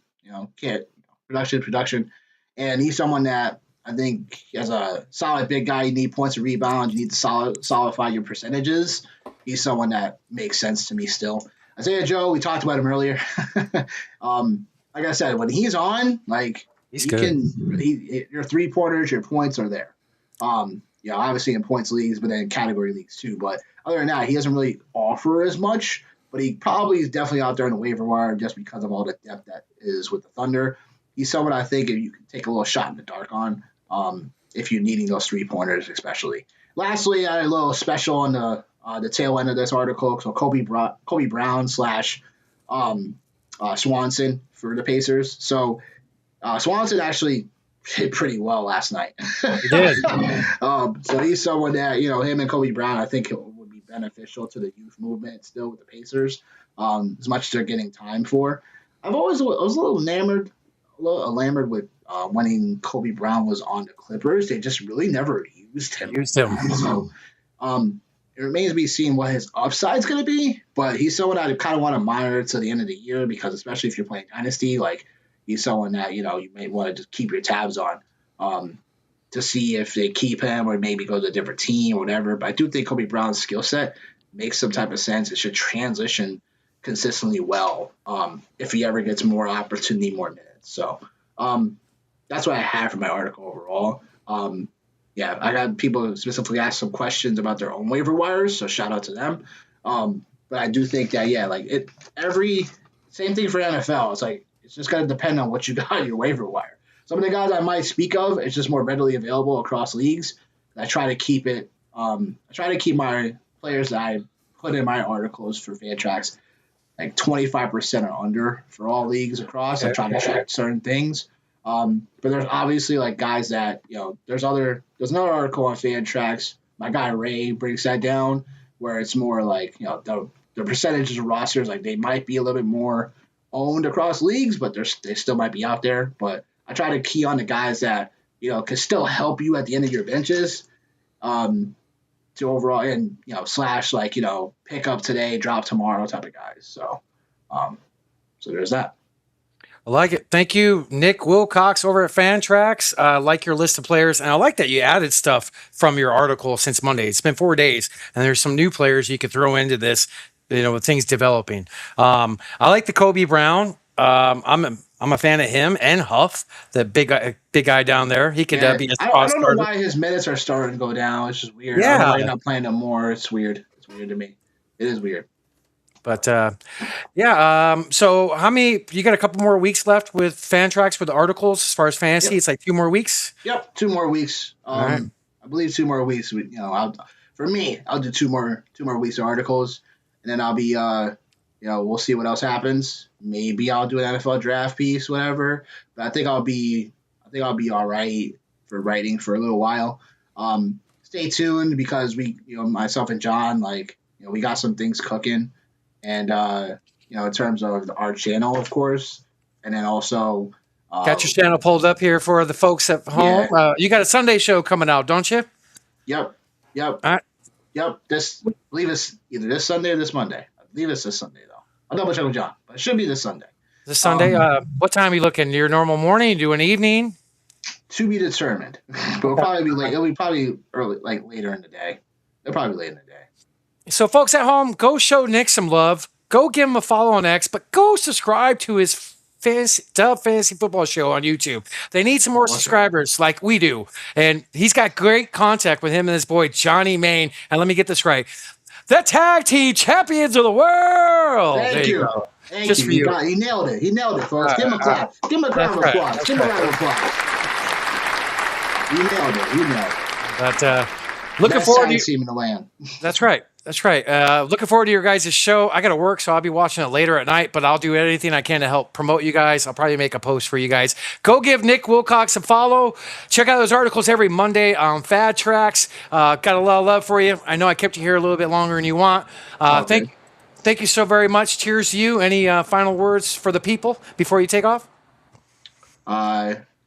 production, and he's someone that I think as a solid big guy, you need points of rebound, you need to solidify your percentages. He's someone that makes sense to me still. Isaiah Joe, we talked about him earlier. Like I said, when he's on, like he's good. Your 3-pointers, your points are there. Obviously in points leagues, but then in category leagues too. But other than that, he doesn't really offer as much. But he probably is definitely out there on the waiver wire just because of all the depth that is with the Thunder. He's someone I think you can take a little shot in the dark on if you're needing those 3-pointers, especially. Lastly, I had a little special on the tail end of this article. So Kobe Brown / Swanson for the Pacers. So Swanson actually did pretty well last night. He did. So he's someone that, him and Kobe Brown, I think would be beneficial to the youth movement still with the Pacers, as much as they're getting time for. I was a little enamored with when Kobe Brown was on the Clippers. They just really never used him. So it remains to be seen what his upside's going to be, but he's someone I kind of want to monitor to the end of the year because especially if you're playing Dynasty, like he's someone that, you may want to just keep your tabs on to see if they keep him or maybe go to a different team or whatever. But I do think Kobe Brown's skill set makes some type of sense. It should transition consistently well if he ever gets more opportunity, more minutes. So that's what I have for my article overall. I got people specifically ask some questions about their own waiver wires, so shout out to them. But I do think that, same thing for NFL. It's like, it's just going to depend on what you got on your waiver wire. Some of the guys I might speak of, it's just more readily available across leagues. I try to keep it. I try to keep my players that I put in my articles for Fantrax like 25% or under for all leagues across. I'm trying to track certain things. But there's obviously like guys that, there's another article on Fantrax. My guy Ray breaks that down where it's more like, the percentages of rosters, like they might be a little bit more owned across leagues, but they still might be out there. But I try to key on the guys that, can still help you at the end of your benches to overall and, slash like, pick up today, drop tomorrow type of guys. So there's that. I like it. Thank you, Nick Wilcox over at Fantrax. I like your list of players, and I like that you added stuff from your article since Monday. It's been 4 days, and there's some new players you could throw into this, with things developing. I like the Kobe Brown. I'm a fan of him and Huff, the big guy down there. He could be a spot I don't starter. know why his minutes are starting to go down. It's just weird. Yeah. I don't know why he's not playing no more. It's weird. It's weird to me. It is weird. But so how many? You got a couple more weeks left with Fantrax for the articles as far as fantasy. Yep. It's like 2 more weeks. Yep, 2 more weeks. Right. I believe 2 more weeks. I'll do 2 more weeks of articles, and then I'll be we'll see what else happens. Maybe I'll do an NFL draft piece, whatever. But I think I'll be all right for writing for a little while. Stay tuned because we, myself and John, we got some things cooking. And, in terms of our channel, of course, and then also... got your channel pulled up here for the folks at home. Yeah. You got a Sunday show coming out, don't you? Yep. All right. Yep. I believe it's either this Sunday or this Monday. I believe it's this Sunday, though. I'll double check with John, but it should be this Sunday. This Sunday? What time are you looking? Your normal morning? You do an evening? To be determined. But it'll probably be late. It'll be probably early, later in the day. It'll probably be late in the day. So, folks at home, go show Nick some love. Go give him a follow on X, but go subscribe to his Fantasy Football Show on YouTube. They need some more subscribers like we do. And he's got great contact with him and his boy, Johnny Main. And let me get this right. The tag team champions of the world. Thank you. Thank you. He nailed it. He nailed it, folks. Give him a clap. Give him a round of applause. Give him a round of applause. He nailed it. But looking forward to team in the land. That's right. That's right. Looking forward to your guys' show. I got to work, so I'll be watching it later at night, but I'll do anything I can to help promote you guys. I'll probably make a post for you guys. Go give Nick Wilcox a follow. Check out those articles every Monday on Fad Tracks. Got a lot of love for you. I know I kept you here a little bit longer than you want. Okay. Thank you so very much. Cheers to you. Any final words for the people before you take off?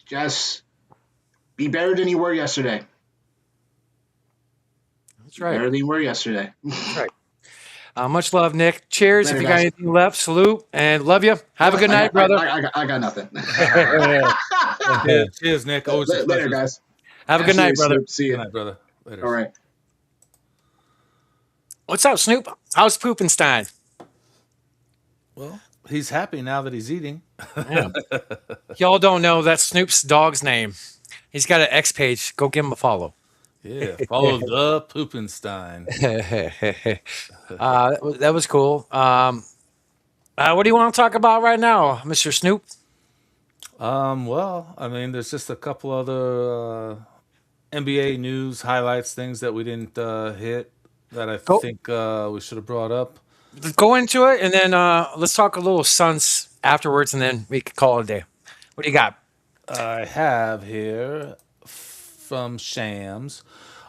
Just be better than you were yesterday. That's right. Better than you were yesterday. That's right. Much love, Nick. Cheers. Later, if you got guys. anything left, salute and love you. Have a good night, brother. I got nothing. Yeah, cheers, Nick. Always a Later, pleasure. guys. Have a good night, brother. Snoop. See Good you. night, brother. Later. All right. What's up, Snoop? How's Poopenstein? Well, he's happy now that he's eating. Yeah. Y'all don't know that's Snoop's dog's name. He's got an X page. Go give him a follow. Yeah, follow the Poopenstein. That was cool. What do you want to talk about right now, Mr. Snoop? Well, I mean, there's just a couple other NBA news highlights, things that we didn't hit that I Go. think we should have brought up. Go into it, and then let's talk a little Suns afterwards, and then we can call it a day. What do you got? I have here from Shams.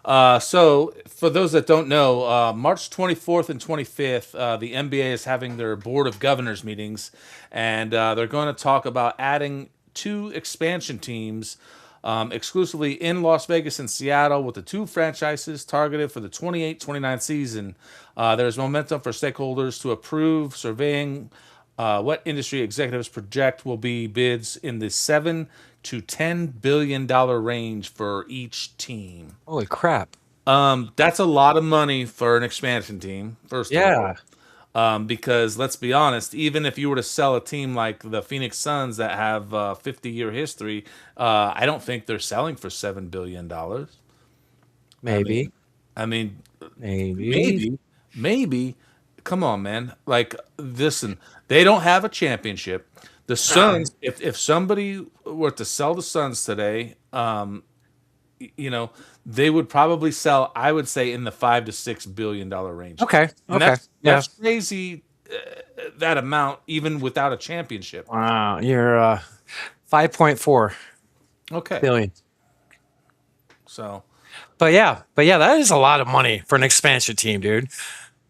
So, for those that don't know, March 24th and 25th, the NBA is having their Board of Governors meetings, and they're going to talk about adding 2 expansion teams exclusively in Las Vegas and Seattle with the 2 franchises targeted for the 28-29 season. There's momentum for stakeholders to approve, surveying what industry executives project will be bids in the $7 to $10 billion range for each team. Holy crap! That's a lot of money for an expansion team, first of Yeah. all. Because let's be honest, even if you were to sell a team like the Phoenix Suns that have a 50-year history, I don't think they're selling for $7 billion. Maybe. I mean, Maybe. maybe. Come on, man. Like, listen, they don't have a championship. The Suns, if somebody were to sell the Suns today, they would probably sell, I would say, in the $5 to $6 billion range. Okay. And Okay. that's crazy, that amount, even without a championship. Wow. You're 5.4 Okay. billion. So, But yeah, that is a lot of money for an expansion team, dude.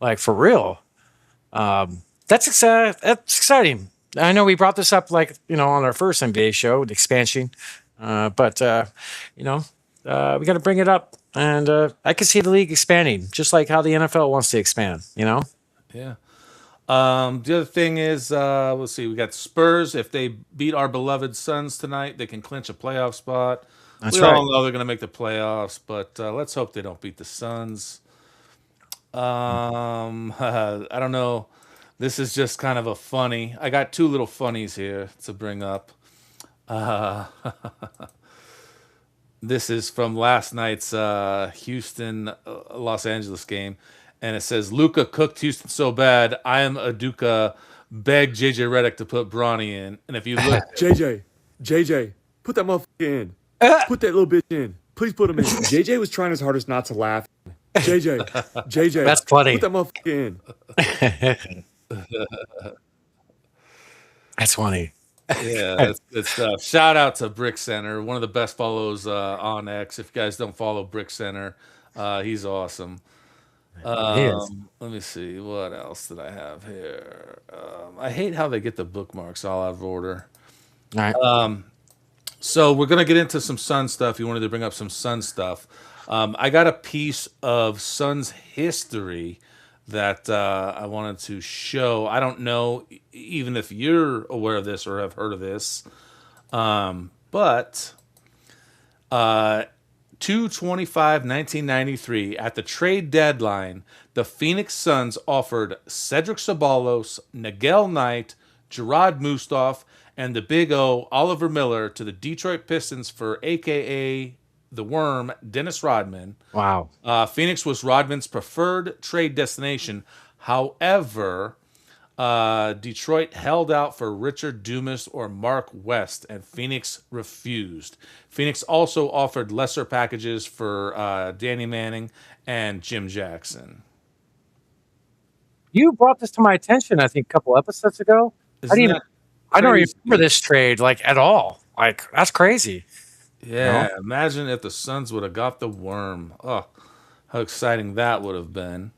Like for real. That's exciting. I know we brought this up on our first NBA show, the expansion. But we got to bring it up, and I can see the league expanding, just like how the NFL wants to expand. yeah. The other thing is, let's see, we got Spurs. If they beat our beloved Suns tonight, they can clinch a playoff spot. That's We right. all know they're going to make the playoffs, but let's hope they don't beat the Suns. I don't know. This is just kind of a funny. I got 2 little funnies here to bring up. This is from last night's Houston Los Angeles game, and it says Luka cooked Houston so bad I am Aduka begged JJ Redick to put Bronny in, and if you look, JJ, put that motherfucker in. Put that little bitch in. Please put him in. JJ was trying his hardest not to laugh. JJ, That's funny. Put that motherfucker in. That's funny. yeah, that's good stuff. Shout out to Brick Center, one of the best follows on X. If you guys don't follow Brick Center, he's awesome. He is. Let me see, what else did I have here? I hate how they get the bookmarks all out of order. All right. So we're gonna get into some Sun stuff. You wanted to bring up some Sun stuff. I got a piece of Suns history that I wanted to show. I don't know even if you're aware of this or have heard of this, but 2/25/1993, at the trade deadline, the Phoenix Suns offered Cedric Ceballos, Nigel Knight, Gerard Mustaf, and the Big O, Oliver Miller, to the Detroit Pistons for AKA the Worm, Dennis Rodman. Wow. Phoenix was Rodman's preferred trade destination. However, Detroit held out for Richard Dumas or Mark West, and Phoenix refused. Phoenix also offered lesser packages for Danny Manning and Jim Jackson. You brought this to my attention, I think, a couple episodes ago. Isn't that I don't even crazy? remember this trade like at all. Like that's crazy. Yeah, imagine if the Suns would have got the worm. Oh, how exciting that would have been.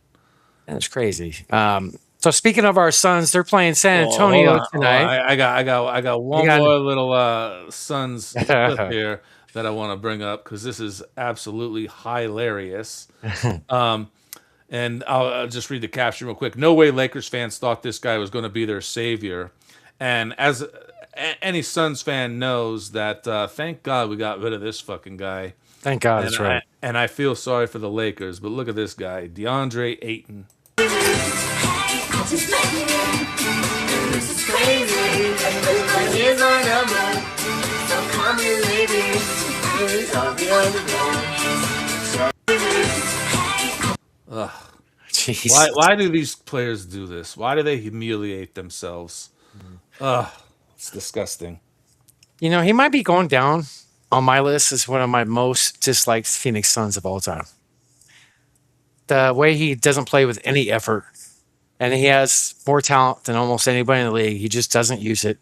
That's crazy. So speaking of our Suns, they're playing San Oh, hold Antonio on. Oh, tonight. I got one got- more little Suns clip here that I want to bring up because this is absolutely hilarious. And I'll just read the caption real quick. No way Lakers fans thought this guy was going to be their savior. And as any Suns fan knows that, thank God we got rid of this fucking guy. Thank God, that's right. And I feel sorry for the Lakers, but look at this guy, DeAndre Ayton. Ugh. Jeez. Why do these players do this? Why do they humiliate themselves? Ugh, it's disgusting. You know, he might be going down on my list as one of my most disliked Phoenix Suns of all time. The way he doesn't play with any effort, and he has more talent than almost anybody in the league. He just doesn't use it.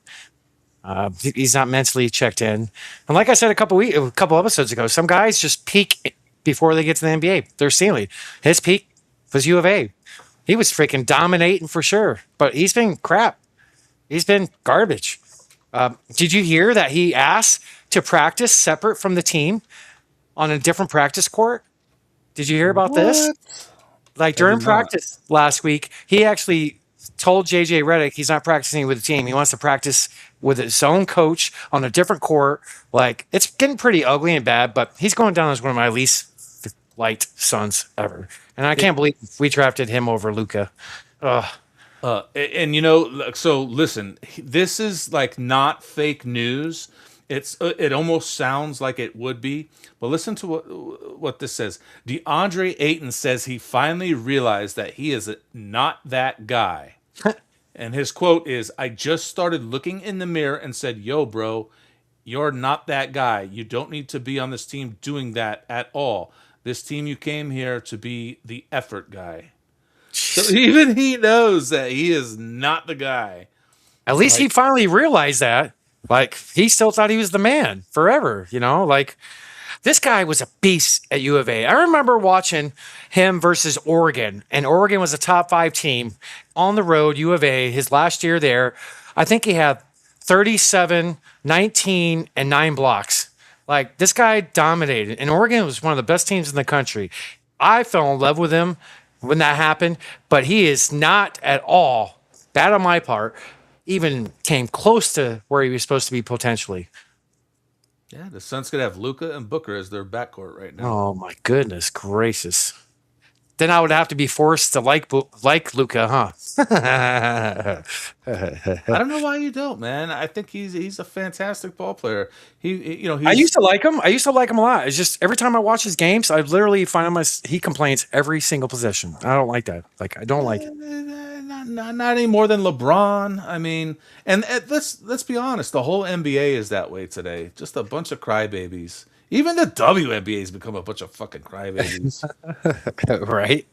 He's not mentally checked in. And like I said a couple episodes ago, some guys just peak before they get to the NBA. Their ceiling. His peak was U of A. He was freaking dominating for sure, but he's been crap. He's been garbage. Did you hear that he asked to practice separate from the team on a different practice court? Did you hear about this? Like during did not. practice last week, he actually told JJ Redick he's not practicing with the team. He wants to practice with his own coach on a different court. Like it's getting pretty ugly and bad, but he's going down as one of my least liked Suns ever. And I can't believe we drafted him over Luka. And you know, so listen, this is like not fake news. It almost sounds like it would be, but listen to what this says. DeAndre Ayton says he finally realized that he is not that guy. And his quote is, "I just started looking in the mirror and said, 'Yo, bro, you're not that guy. You don't need to be on this team doing that at all. This team, you came here to be the effort guy.'" So even he knows that he is not the guy. At least he finally realized that. Like he still thought he was the man forever, you know? Like this guy was a beast at U of A. I remember watching him versus Oregon, and Oregon was a top 5 team on the road, U of A, his last year there. I think he had 37, 19, and 9 blocks. Like this guy dominated, and Oregon was one of the best teams in the country. I fell in love with him when that happened, but he is not at all, bad on my part, even came close to where he was supposed to be potentially. Yeah, the Suns could have Luka and Booker as their backcourt right now. Oh my goodness gracious! Then I would have to be forced to like Luka, huh? I don't know why you don't, man. I think he's a fantastic ball player. I used to like him. I used to like him a lot. It's just every time I watch his games, I literally find him he complains every single possession. I don't like that. Like I don't like it. Not any more than LeBron. I mean, and let's be honest, the whole NBA is that way today. Just a bunch of crybabies. Even the WNBA has become a bunch of fucking crybabies. Right.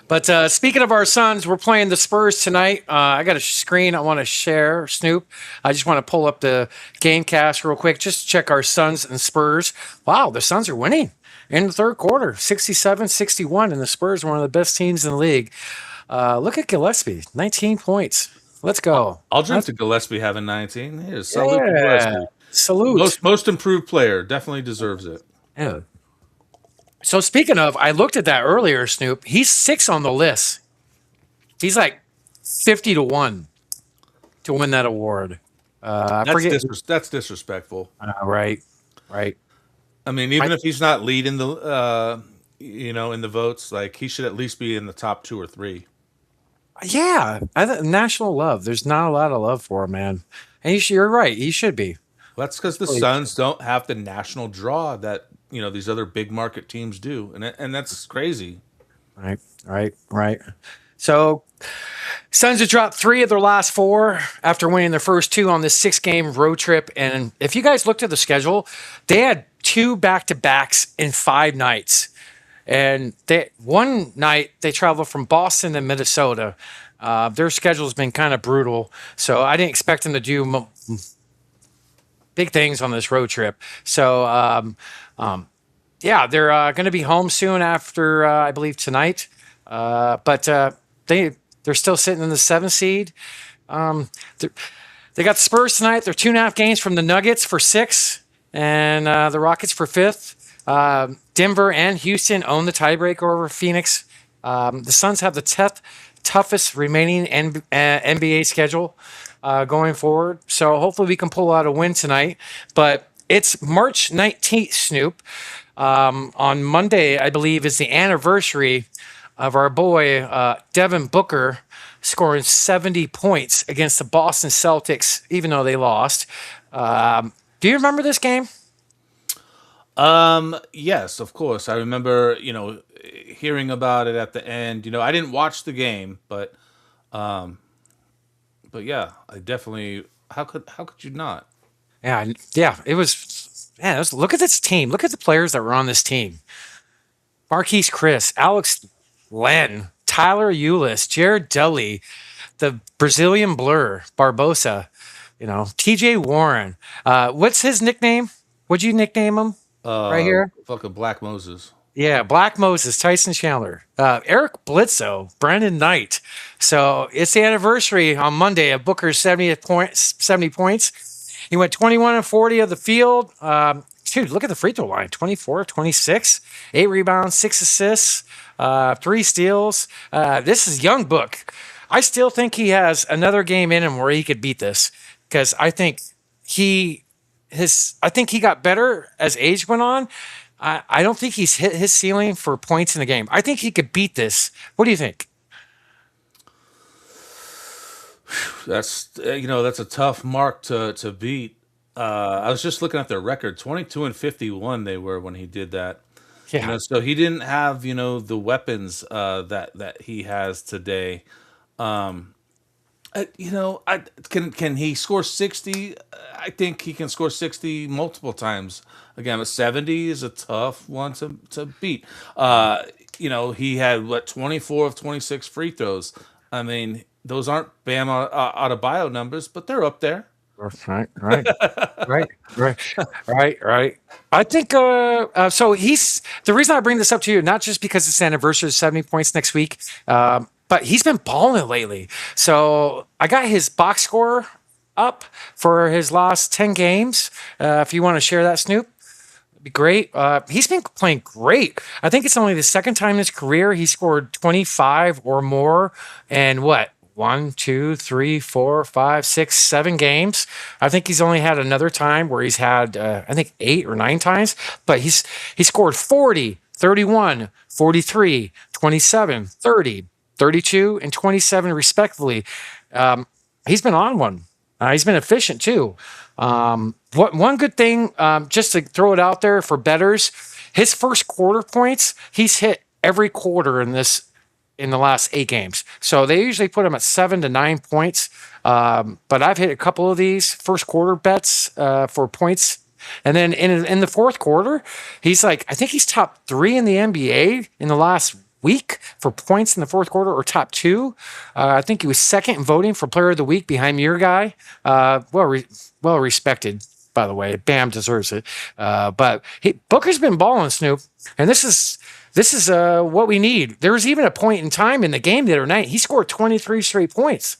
But speaking of our Suns, we're playing the Spurs tonight. I got a screen I want to share, Snoop. I just want to pull up the game cast real quick. Just check our Suns and Spurs. Wow, the Suns are winning in the third quarter, 67-61, and the Spurs are one of the best teams in the league. Look at Gillespie, 19 points. Let's go. I'll drink to Gillespie having 19. Here's salute to Gillespie. Salute. Most improved player. Definitely deserves it. Yeah. So speaking of, I looked at that earlier, Snoop. He's 6 on the list. He's like 50-1 to win that award. That's disrespectful. Right. I mean, even if he's not leading the, in the votes, like he should at least be in the top 2 or 3. Yeah, national love. There's not a lot of love for him, man. And you're right. He should be. Well, that's because the Suns don't have the national draw that these other big market teams do, and that's crazy. Right. So, Suns have dropped 3 of their last 4 after winning their first 2 on this 6-game road trip. And if you guys looked at the schedule, they had 2 back-to-backs in 5 nights. And one night they travel from Boston to Minnesota. Their schedule's been kind of brutal, so I didn't expect them to do big things on this road trip. So yeah, they're going to be home soon after I believe tonight. But they're still sitting in the 7th seed. They got the Spurs tonight. They're 2.5 games from the Nuggets for 6, and the Rockets for 5th. Denver and Houston own the tiebreaker over Phoenix. The Suns have the toughest remaining NBA schedule going forward. So hopefully we can pull out a win tonight. But it's March 19th, Snoop. On Monday, I believe, is the anniversary of our boy Devin Booker scoring 70 points against the Boston Celtics, even though they lost. Do you remember this game? Yes, of course. I remember, hearing about it at the end. I didn't watch the game, but yeah, I definitely. How could you not? Yeah. It was. Man, look at this team. Look at the players that were on this team. Marquise Chris, Alex Len, Tyler Eulis, Jared Dudley, the Brazilian Blur, Barbosa, TJ Warren. What's his nickname? What'd you nickname him? Right here? Fucking Black Moses. Yeah, Black Moses, Tyson Chandler, Eric Bledsoe, Brandon Knight. So it's the anniversary on Monday of Booker's 70 points. He went 21 and 40 of the field. Dude, look at the free throw line. 24, 26, 8 rebounds, 6 assists, 3 steals. This is young Book. I still think he has another game in him where he could beat this, because I think he got better as age went on. I don't think he's hit his ceiling for points in the game. I think he could beat this. What do you think? That's a tough mark to beat. I was just looking at their record, 22 and 51 they were when he did that. Yeah. So he didn't have the weapons that he has today. Can he score 60? I think he can score 60 multiple times. Again, a 70 is a tough one to beat. He had 24 of 26 free throws. I mean, those aren't Bam Adebayo numbers, but they're up there. Right. I think so. He's the reason I bring this up to you, not just because it's the anniversary of 70 points next week, but he's been balling lately. So I got his box score up for his last 10 games. If you want to share that, Snoop, it'd be great. He's been playing great. I think it's only the second time in his career he scored 25 or more, and 1, 2, 3, 4, 5, 6, 7 games. I think he's only had another time where he's had, I think 8 or 9 times, but he scored 40, 31, 43, 27, 30, 32, and 27 respectively. He's been on one. He's been efficient too. One good thing, just to throw it out there for bettors, his first quarter points, he's hit every quarter in the last 8 games. So they usually put him at 7 to 9 points. But I've hit a couple of these first quarter bets for points. And then in the fourth quarter, he's I think he's top 3 in the NBA in the last week for points in the fourth quarter, or top 2. I think he was second in voting for player of the week behind your guy. Well respected, by the way. Bam deserves it. But Booker's been balling, Snoop. And this is what we need. There was even a point in time in the game the other night, he scored 23 straight points.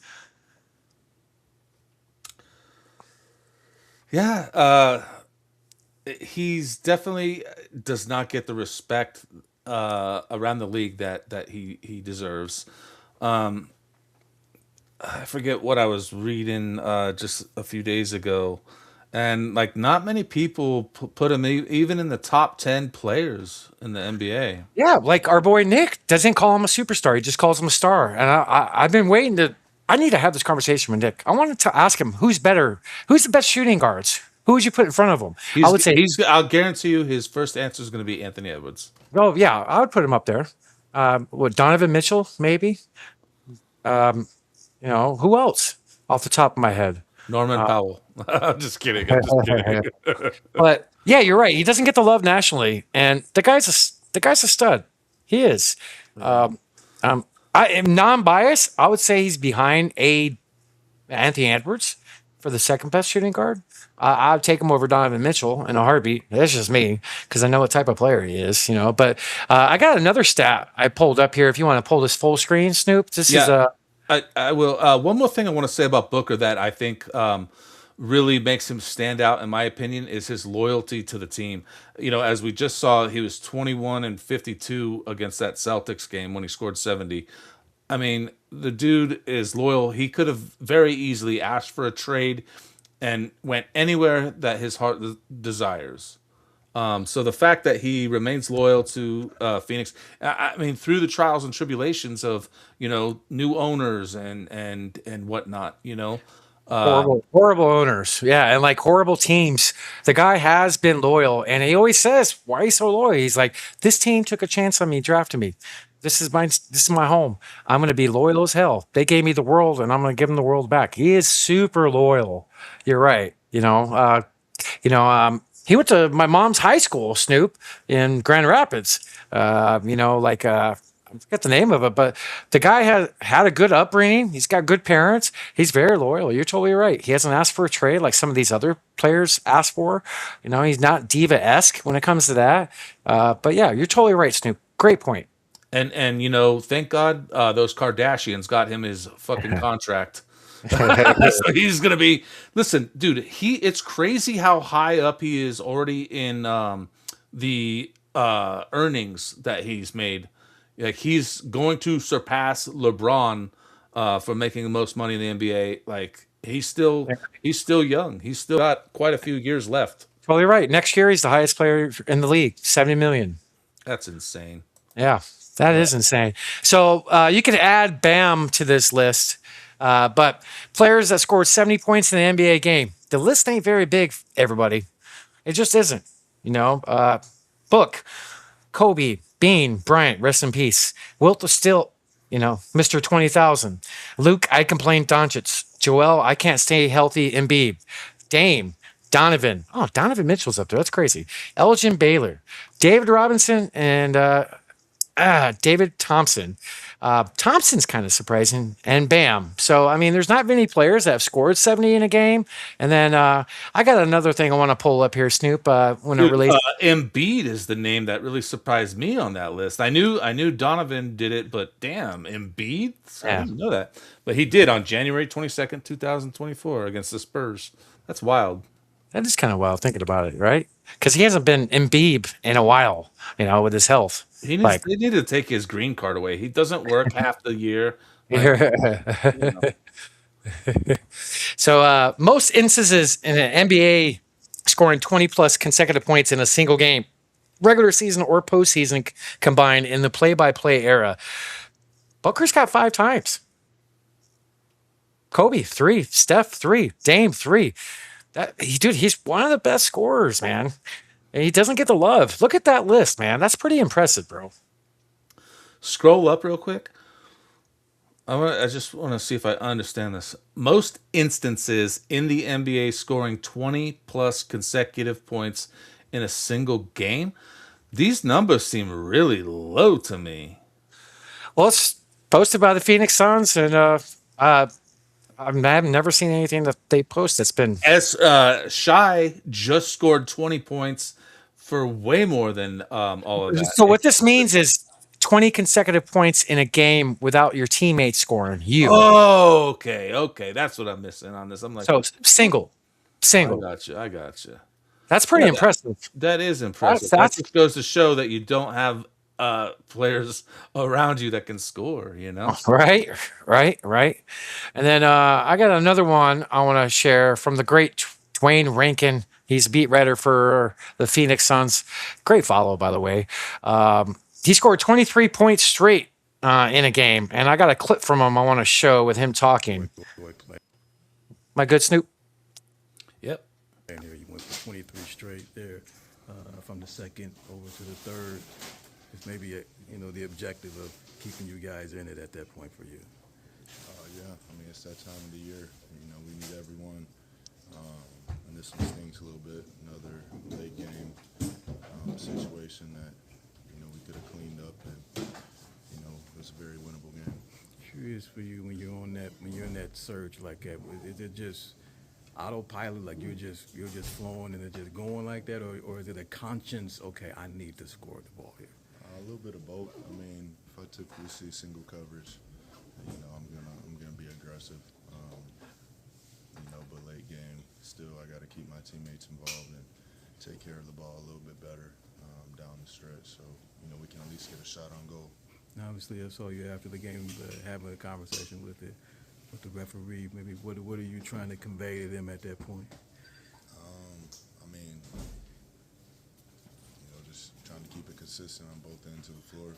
Yeah, he's definitely does not get the respect around the league that he deserves. I forget what I was reading just a few days ago, and not many people put him even in the top 10 players in the NBA. Yeah, our boy Nick doesn't call him a superstar; he just calls him a star. And I've been waiting to. I need to have this conversation with Nick. I wanted to ask him who's better, who's the best shooting guards. Who would you put in front of him? I would say I'll guarantee you his first answer is going to be Anthony Edwards. Oh yeah, I would put him up there. Donovan Mitchell, maybe. Who else off the top of my head? Norman Powell. I'm just kidding. But yeah, you're right. He doesn't get the love nationally, and the guy's a stud. He is. I am non-biased. I would say he's behind Anthony Edwards for the second best shooting guard. I'd take him over Donovan Mitchell in a heartbeat. That's just me because I know what type of player he is, you know. But I got another stat I pulled up here. If you want to pull this full screen, Snoop, this is a. I will. One more thing I want to say about Booker that I think really makes him stand out, in my opinion, is his loyalty to the team. You know, as we just saw, he was 21 and 52 against that Celtics game when he scored 70. I mean, the dude is loyal. He could have very easily asked for a trade and went anywhere that his heart desires. So the fact that he remains loyal to Phoenix, I mean, through the trials and tribulations of, you know, new owners and whatnot, you know. Horrible owners. Yeah. And like horrible teams. The guy has been loyal and he always says, why are you so loyal? He's like, this team took a chance on me, drafted me. This is my home. I'm going to be loyal as hell. They gave me the world and I'm going to give them the world back. He is super loyal. You're right. He went to my mom's high school, Snoop, in Grand Rapids. I forget the name of it, but the guy had a good upbringing. He's got good parents. He's very loyal. You're totally right. He hasn't asked for a trade like some of these other players ask for. You know, he's not diva-esque when it comes to that. But yeah, you're totally right, Snoop. Great point. And you know, thank God those Kardashians got him his fucking contract. So he's gonna be. Listen, dude. It's crazy how high up he is already in the earnings that he's made. Like he's going to surpass LeBron for making the most money in the NBA. Like he's still young. He's still got quite a few years left. Totally right. Next year he's the highest player in the league, 70 million. That's insane. Yeah, that is insane. So you could add Bam to this list, but players that scored 70 points in an NBA game. The list ain't very big, everybody. It just isn't. You know, Book, Kobe, Bean, Bryant, rest in peace. Wilt is still, you know, Mr. 20,000. Luke, I complain Doncic. Joel, I can't stay healthy. Embiid. Dame, Donovan. Oh, Donovan Mitchell's up there. That's crazy. Elgin Baylor, David Robinson, and David Thompson. Thompson's kind of surprising, and Bam. So, I mean, there's not many players that have scored 70 in a game. And then I got another thing I want to pull up here, Snoop. When it relates, Embiid is the name that really surprised me on that list. I knew Donovan did it, but damn, Embiid? I didn't know that. But he did on January 22nd, 2024 against the Spurs. That's wild. That is kind of wild thinking about it, right? Because he hasn't been Embiid in a while, you know, with his health. They need to take his green card away. He doesn't work half the year. So most instances in an NBA scoring 20 plus consecutive points in a single game, regular season or postseason combined in the play-by-play era. Booker's got 5 times. Kobe 3, Steph 3, Dame 3. He's one of the best scorers, man. And he doesn't get the love. Look at that list, man. That's pretty impressive, bro. Scroll up real quick. I just want to see if I understand this. Most instances in the NBA scoring 20 plus consecutive points in a single game. These numbers seem really low to me. Well, it's posted by the Phoenix Suns, and I've never seen anything that they post that's been. As Shai just scored 20 points for way more than all of that. So what this means is 20 consecutive points in a game without your teammates scoring. Oh, okay. That's what I'm missing on this. I'm like, so single. I got you. That's pretty impressive. That is impressive. That just goes to show that you don't have players around you that can score, you know? Right. And then I got another one I want to share from the great Dwayne Rankin. He's a beat writer for the Phoenix Suns. Great follow, by the way. He scored 23 points straight in a game, and I got a clip from him I want to show with him talking. My good Snoop? Yep. And here you went for 23 straight there from the second over to the third. It's maybe the objective of keeping you guys in it at that point for you. Yeah, I mean, it's that time of the year. You know, we need everyone. And this one stings a little bit. Another late game situation that, we could have cleaned up and it's a very winnable game. Curious for you when you're in that surge like that. Is it just autopilot, like you're just flowing and it's just going like that, or is it a conscience? Okay, I need to score the ball here. A little bit of both. I mean, if I typically see single coverage, I'm gonna be aggressive. But late game, still I got to keep my teammates involved and take care of the ball a little bit better down the stretch, so we can at least get a shot on goal. Now, obviously, I saw you after the game having a conversation with the referee. Maybe what are you trying to convey to them at that point? Just trying to keep it consistent on both ends of the floor.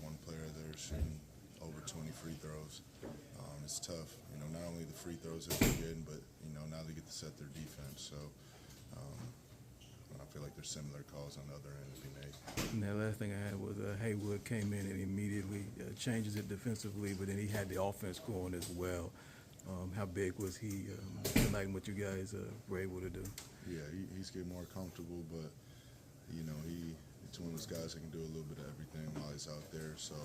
One player there shooting over 20 free throws. It's tough. Not only the free throws that they're getting, but now they get to set their defense. So I feel like there's similar calls on the other end to be made. And the last thing I had was Haywood came in and immediately changes it defensively, but then he had the offense going as well. How big was he tonight and what you guys were able to do? Yeah, he's getting more comfortable, but it's one of those guys that can do a little bit of everything while he's out there. So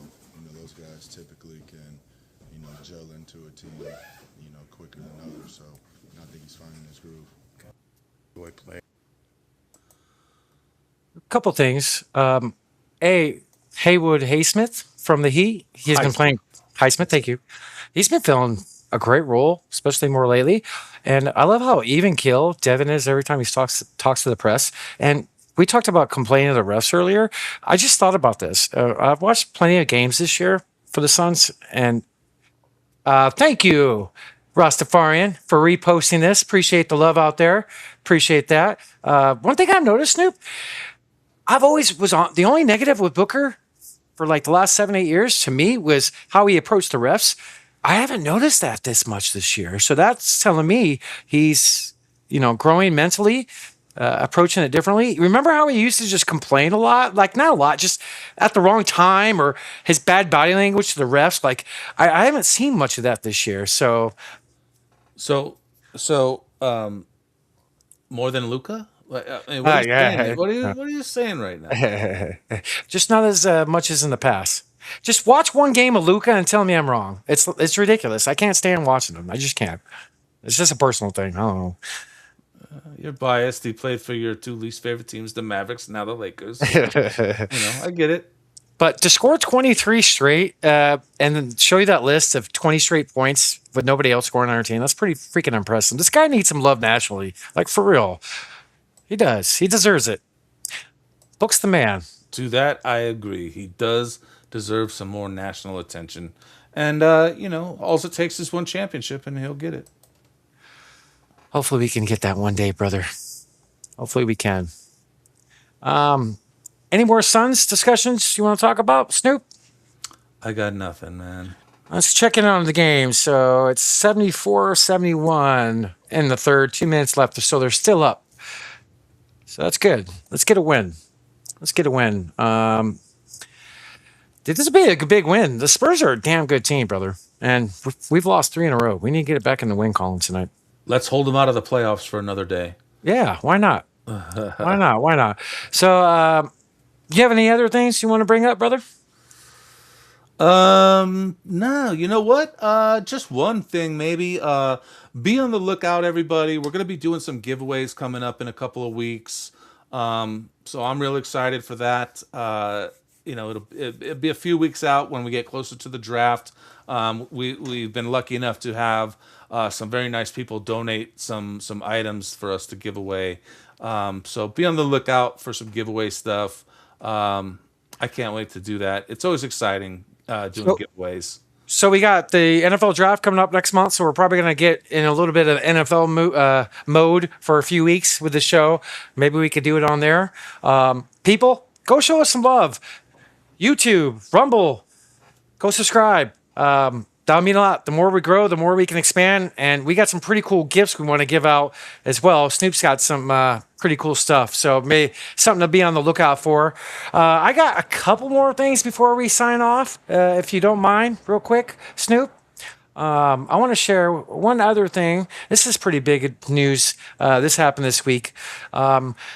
those guys typically can gel into a team quicker than others. So I think he's finding his groove. Boy, play. A couple things. Haywood Haysmith from the Heat. He's been playing Highsmith. Thank you. He's been filling a great role, especially more lately. And I love how even keel Devin is every time he talks to the press. And we talked about complaining of the refs earlier. I just thought about this. I've watched plenty of games this year for the Suns, and thank you, Rastafarian, for reposting this. Appreciate the love out there. Appreciate that. One thing I've noticed, Snoop, I've always was on the only negative with Booker for like the last 7-8 years to me was how he approached the refs. I haven't noticed that this much this year. So that's telling me he's, growing mentally, approaching it differently. Remember how he used to just complain a lot? Like not a lot, just at the wrong time, or his bad body language to the refs. Like I haven't seen much of that this year. So more than Luca? What yeah. are you saying right now? Just not as much as in the past. Just watch one game of Luca and tell me I'm wrong. It's ridiculous. I can't stand watching him. I just can't. It's just a personal thing. I don't know. You're biased. He played for your two least favorite teams, the Mavericks, now the Lakers. I get it. But to score 23 straight and then show you that list of 20 straight points with nobody else scoring on our team, that's pretty freaking impressive. This guy needs some love nationally. Like, for real. He does. He deserves it. Book's the man. To that, I agree. He does deserve some more national attention. And, all it takes is one championship, and he'll get it. Hopefully we can get that one day, brother. Hopefully we can. Any more Suns discussions you want to talk about, Snoop? I got nothing, man. Let's check in on the game. So it's 74-71 in the third. 2 minutes left, so they're still up. So that's good. Let's get a win. This will be a big win. The Spurs are a damn good team, brother. And we've lost 3 in a row. We need to get it back in the win column tonight. Let's hold them out of the playoffs for another day. Yeah, why not? Why not? So, do you have any other things you want to bring up, brother? No, you know what? Just one thing, maybe. Be on the lookout, everybody. We're gonna be doing some giveaways coming up in a couple of weeks. So I'm real excited for that. It'll be a few weeks out when we get closer to the draft. We've been lucky enough to have some very nice people donate some items for us to give away. So be on the lookout for some giveaway stuff. I can't wait to do that. It's always exciting doing giveaways. So we got the NFL draft coming up next month, so we're probably going to get in a little bit of NFL mode for a few weeks with the show. Maybe we could do it on there. People, go show us some love. YouTube, Rumble, go subscribe. That'll mean a lot. The more we grow, the more we can expand. And we got some pretty cool gifts we want to give out as well. Snoop's got some pretty cool stuff. So maybe something to be on the lookout for. I got a couple more things before we sign off, if you don't mind, real quick, Snoop. I want to share one other thing. This is pretty big news. This happened this week.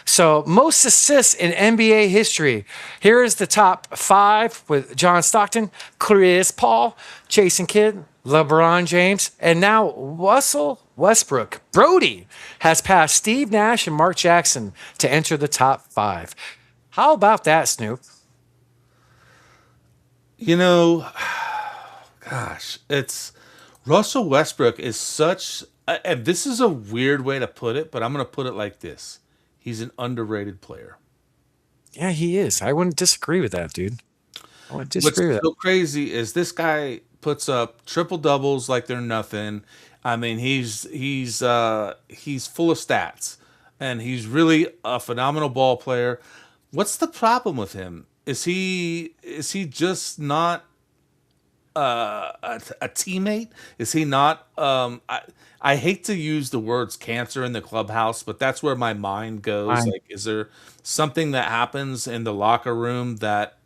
So, most assists in NBA history. Here is the top 5 with John Stockton, Chris Paul, Jason Kidd, LeBron James, and now Russell Westbrook. Brody has passed Steve Nash and Mark Jackson to enter the top 5. How about that, Snoop? You know, gosh, it's Russell Westbrook is such, and this is a weird way to put it, but I'm going to put it like this. He's an underrated player. Yeah, he is. I wouldn't disagree with that, dude. I wouldn't What's disagree with that. so crazy is this guy puts up triple doubles like they're nothing. I mean, he's full of stats, and he's really a phenomenal ball player. What's the problem with him? Is he just not a teammate? Is he not? I hate to use the words cancer in the clubhouse, but that's where my mind goes. Fine. Like, is there something that happens in the locker room that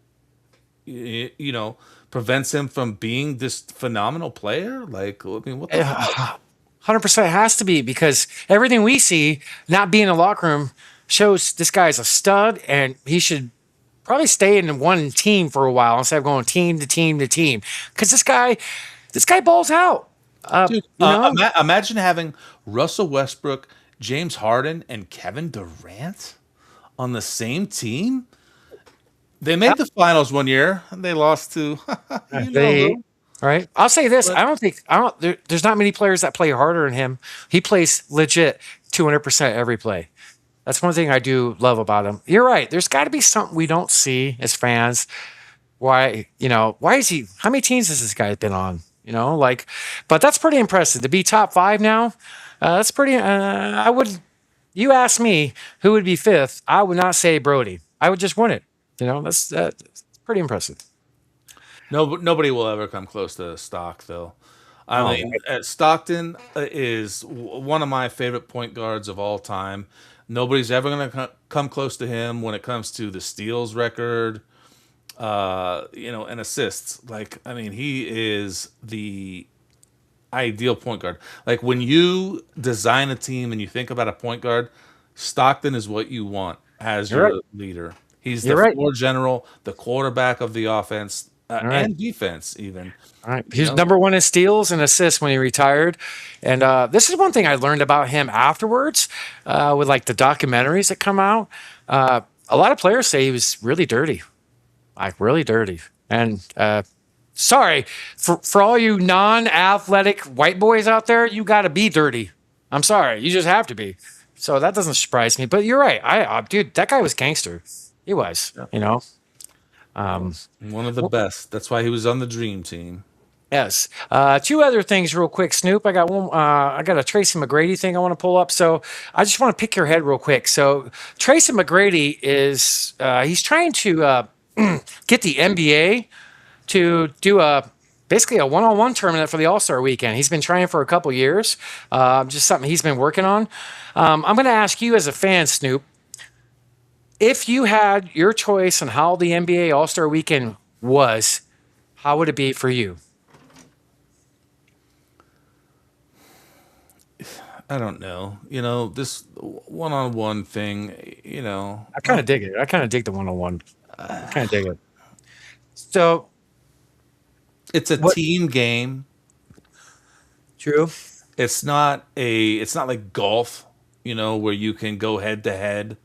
prevents him from being this phenomenal player? Like, I mean, what the fuck? 100% has to be because everything we see, not being in the locker room, shows this guy's a stud and he should probably stay in one team for a while instead of going team to team to team. Because this guy balls out. Dude, imagine having Russell Westbrook, James Harden, and Kevin Durant on the same team. They made the finals one year and they lost to They right. I'll say this: there's not many players that play harder than him. He plays legit 200% every play. That's one thing I do love about him. You're right. There's got to be something we don't see as fans. Why is he? How many teams has this guy been on? But that's pretty impressive to be top 5 now. That's pretty. I would. You ask me who would be 5th. I would not say Brody. I would just win it. That's pretty impressive. No, nobody will ever come close to Stock, though. I mean, Stockton is one of my favorite point guards of all time. Nobody's ever going to come close to him when it comes to the steals record, and assists. Like, I mean, he is the ideal point guard. Like, when you design a team and you think about a point guard, Stockton is what you want as You're your right. leader. He's You're the right. floor general, the quarterback of the offense, right. and defense, even. All right. He's number 1 in steals and assists when he retired. And this is one thing I learned about him afterwards with like the documentaries that come out. A lot of players say he was really dirty, like really dirty. And sorry, for all you non-athletic white boys out there, you got to be dirty. I'm sorry. You just have to be. So that doesn't surprise me. But you're right. Dude, that guy was gangster. He was, One of the best. That's why he was on the dream team. Yes. 2 other things real quick, Snoop. I got one. I got a Tracy McGrady thing I want to pull up. So I just want to pick your head real quick. So Tracy McGrady is he's trying to get the NBA to do basically a one-on-one tournament for the All-Star Weekend. He's been trying for a couple years. Just something he's been working on. I'm going to ask you as a fan, Snoop, if you had your choice on how the NBA All-Star Weekend was, how would it be for you? I don't know. This one-on-one thing, I kind of dig it. I kind of dig the one-on-one. I kind of dig it. So it's a team game. True. It's not like golf, where you can go head to head.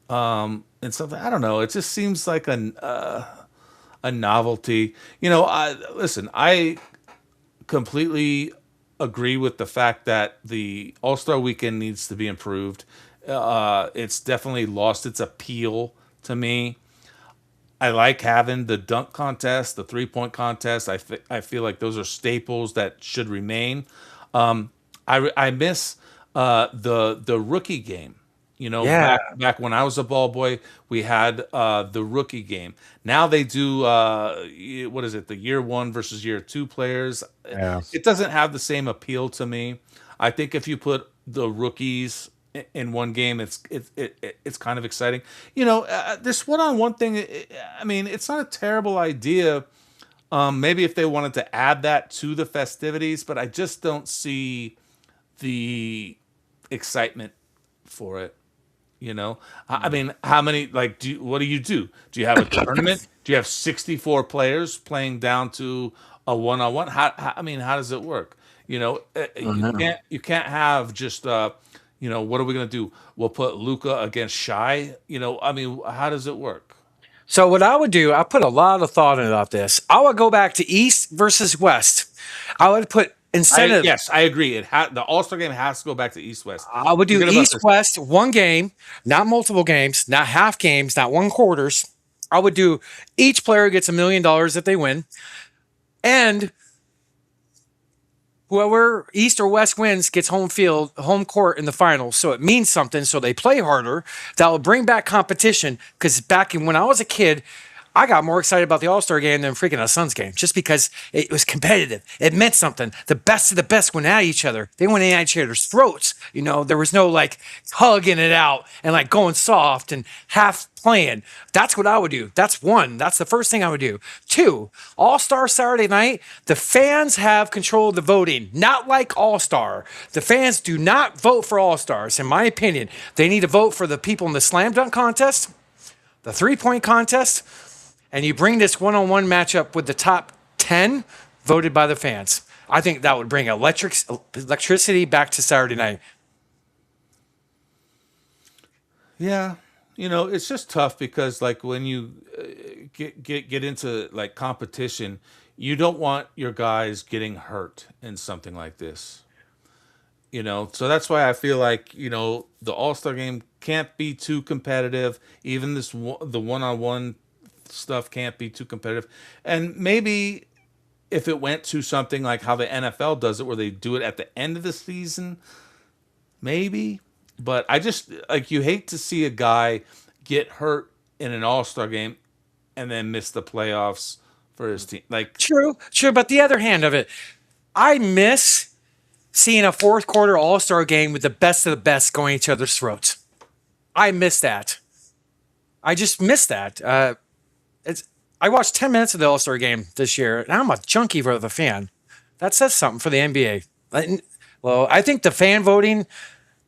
And something, I don't know. It just seems like a novelty. I completely agree with the fact that the All-Star Weekend needs to be improved. It's definitely lost its appeal to me. I like having the dunk contest, the 3-point contest. I feel like those are staples that should remain. I miss the rookie game. Yeah. Back when I was a ball boy, we had the rookie game. Now they do what is it? The year 1 versus year 2 players. Yeah. It doesn't have the same appeal to me. I think if you put the rookies in one game, it's kind of exciting. This one-on-one thing. I mean, it's not a terrible idea. Maybe if they wanted to add that to the festivities, but I just don't see the excitement for it. You know, I mean, how many like what do you do? Do you have a tournament? Do you have 64 players playing down to a one-on-one? I mean, how does it work? You know, you can't have just what are we gonna do? We'll put Luca against Shy. You know, I mean, how does it work? So what I would do, I put a lot of thought into this. I would go back to East versus West. I would put incentive. Yes, I agree. The All-Star game has to go back to East-West. I would do Forget about East this. West, one game, not multiple games, not half games, not one quarters. I would do each player gets $1 million if they win, and whoever East or West wins gets home court in the finals. So it means something. So they play harder. That will bring back competition. Because when I was a kid, I got more excited about the All-Star game than freaking a Suns game, just because it was competitive. It meant something. The best of the best went at each other. They went at each other's throats. You know, there was no like hugging it out and like going soft and half playing. That's what I would do. That's one. That's the first thing I would do. Two, All-Star Saturday night, the fans have control of the voting, not like All-Star. The fans do not vote for All-Stars, in my opinion. They need to vote for the people in the slam dunk contest, the three-point contest, and you bring this one-on-one matchup with the top 10 voted by the fans. I think that would bring electricity back to Saturday night. Yeah, you know, it's just tough because like when you get into like competition, you don't want your guys getting hurt in something like this. You know, so that's why I feel like, you know, the All-Star game can't be too competitive. Even the one-on-one stuff can't be too competitive. And maybe if it went to something like how the NFL does it, where they do it at the end of the season, maybe. But I just like you hate to see a guy get hurt in an All-Star game and then miss the playoffs for his team. Like True. But the other hand of it, I miss seeing a fourth quarter All-Star game with the best of the best going each other's throats. I miss that. I just miss that. I watched 10 minutes of the All-Star game this year, and I'm a junkie for the fan. That says something for the NBA. Well, I think the fan voting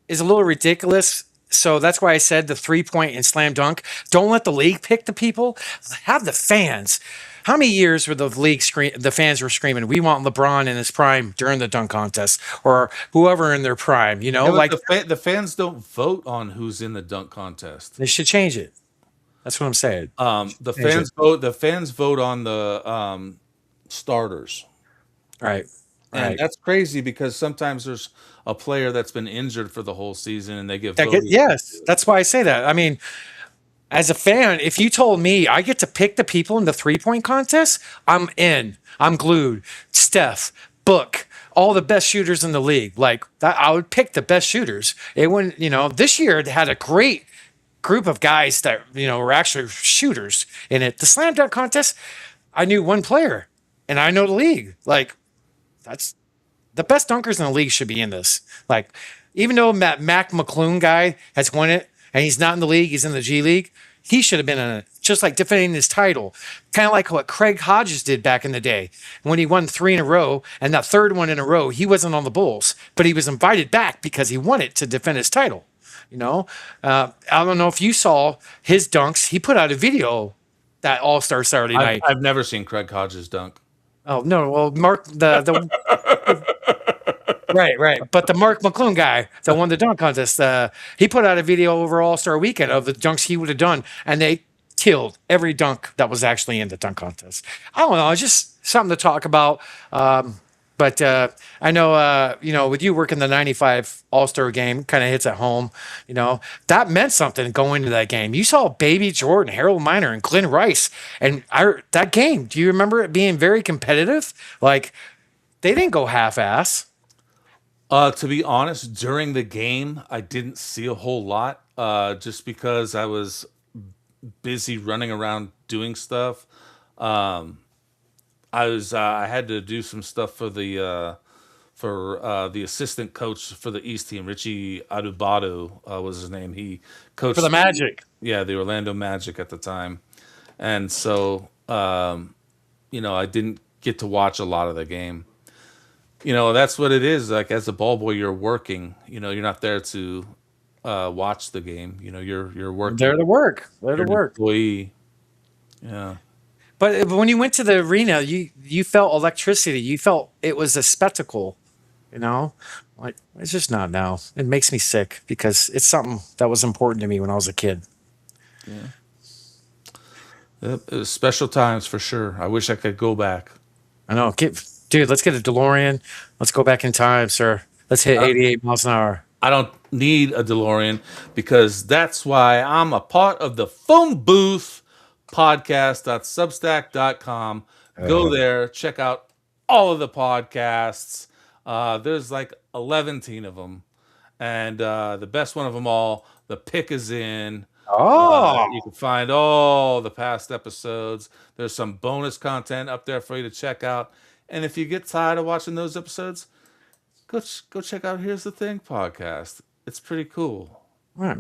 is a little ridiculous. So that's why I said the 3-point and slam dunk. Don't let the league pick the people. Have the fans. How many years were the fans were screaming, "We want LeBron in his prime" during the dunk contest, or whoever in their prime? You know, yeah, like the fans don't vote on who's in the dunk contest. they should change it. That's what I'm saying. The fans vote on the starters. Right. And that's crazy because sometimes there's a player that's been injured for the whole season and they get voted. Yes, that's why I say that. I mean, as a fan, if you told me I get to pick the people in the 3-point contest, I'm in. I'm glued. Steph, Book, all the best shooters in the league. Like that, I would pick the best shooters. It wouldn't, this year it had a great group of guys that, were actually shooters in it. The slam dunk contest, I knew one player and I know the league. Like, that's the best dunkers in the league should be in this. Like, even though that Mac McClung guy has won it and he's not in the league, he's in the G League, he should have been in it, just like defending his title. Kind of like what Craig Hodges did back in the day when he won 3 in a row, and that third one in a row, he wasn't on the Bulls, but he was invited back because he won it to defend his title. I don't know if you saw his dunks. He put out a video that All-Star Saturday night. I've never seen Craig Hodges dunk. Oh no! Well, Mark the right, but the Mark McClung guy that won the dunk contest, he put out a video over All-Star Weekend of the dunks he would have done, and they killed every dunk that was actually in the dunk contest. I don't know. It's just something to talk about. But I know, with you working the 95 All-Star game, kind of hits at home, that meant something going into that game. You saw Baby Jordan, Harold Miner, and Glenn Rice. And that game, do you remember it being very competitive? Like, they didn't go half-ass. To be honest, during the game, I didn't see a whole lot just because I was busy running around doing stuff. I had to do some stuff for the assistant coach for the East team, Richie Adubado was his name. He coached For the Magic. Yeah, the Orlando Magic at the time, and so I didn't get to watch a lot of the game. That's what it is. Like as a ball boy, you're working. You're not there to watch the game. You're working. There to work. There to You're an work. employee. Yeah. But when you went to the arena, you felt electricity. You felt it was a spectacle. Like it's just not now. It makes me sick because it's something that was important to me when I was a kid. It was special times for sure. I wish I could go back. I know. Dude, let's get a DeLorean. Let's go back in time, sir. Let's hit 88 miles an hour. I don't need a DeLorean because that's why I'm a part of the Phone Booth podcast.substack.com. Go there, check out all of the podcasts. There's like 11 of them. And the best one of them all, The Pick is In. You can find all the past episodes. There's some bonus content up there for you to check out. And if you get tired of watching those episodes, go check out Here's the Thing podcast. It's pretty cool. All right.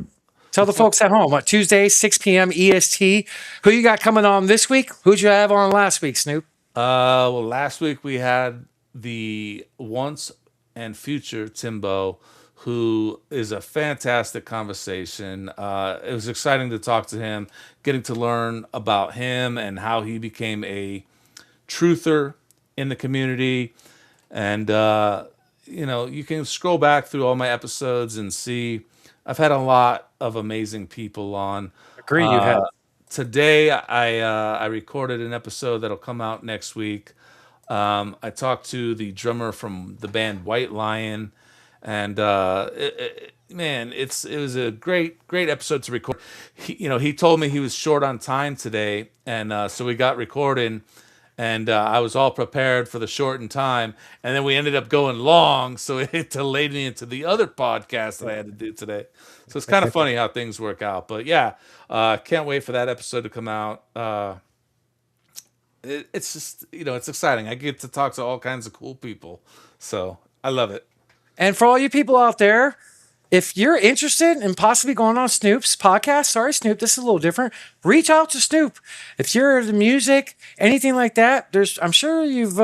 Tell the folks at home, Tuesday, 6 p.m. EST. Who you got coming on this week? Who'd you have on last week, Snoop? Well, last week we had the once and future Timbo, who is a fantastic conversation. It was exciting to talk to him, getting to learn about him and how he became a truther in the community. And, you can scroll back through all my episodes and see I've had a lot of amazing people on. Agree, you have. Today, I recorded an episode that'll come out next week. I talked to the drummer from the band White Lion, and it was a great episode to record. He told me he was short on time today, and so we got recording, and I was all prepared for the shortened time, and then we ended up going long, so it delayed me into the other podcast that I had to do today. So it's kind of funny how things work out. But yeah, can't wait for that episode to come out. It's just, it's exciting. I get to talk to all kinds of cool people. So I love it. And for all you people out there, if you're interested in possibly going on Snoop's podcast, sorry, Snoop, this is a little different. Reach out to Snoop. If you're into music, anything like that, I'm sure you've,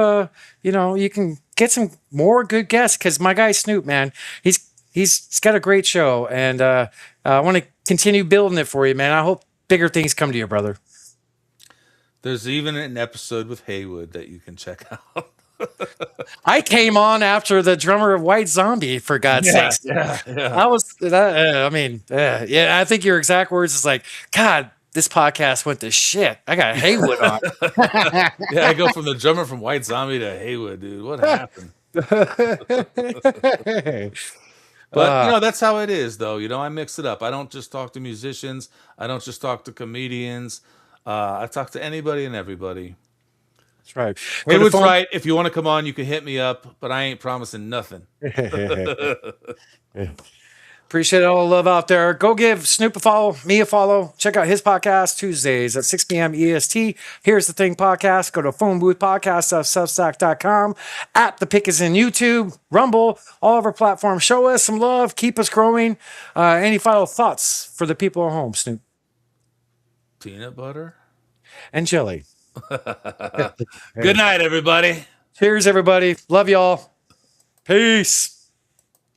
you can get some more good guests because my guy Snoop, man, he's got a great show, and I want to continue building it for you, man. I hope bigger things come to you, brother. There's even an episode with Haywood that you can check out. I came on after the drummer of White Zombie, for God's sakes. Yeah. I think your exact words is like, God, this podcast went to shit. I got Haywood on. Yeah, I go from the drummer from White Zombie to Haywood, dude. What happened? But that's how it is, though. I mix it up. I don't just talk to musicians. I don't just talk to comedians. I talk to anybody and everybody. That's right. Haywood's right. If you want to come on, you can hit me up, but I ain't promising nothing. Appreciate all the love out there. Go give Snoop a follow, me a follow. Check out his podcast Tuesdays at 6 p.m. EST. Here's the Thing podcast. Go to phoneboothpodcast.substack.com. At The Pick is in YouTube, Rumble, all of our platforms. Show us some love. Keep us growing. Any final thoughts for the people at home, Snoop? Peanut butter and jelly. Good night, everybody. Cheers, everybody. Love y'all. Peace.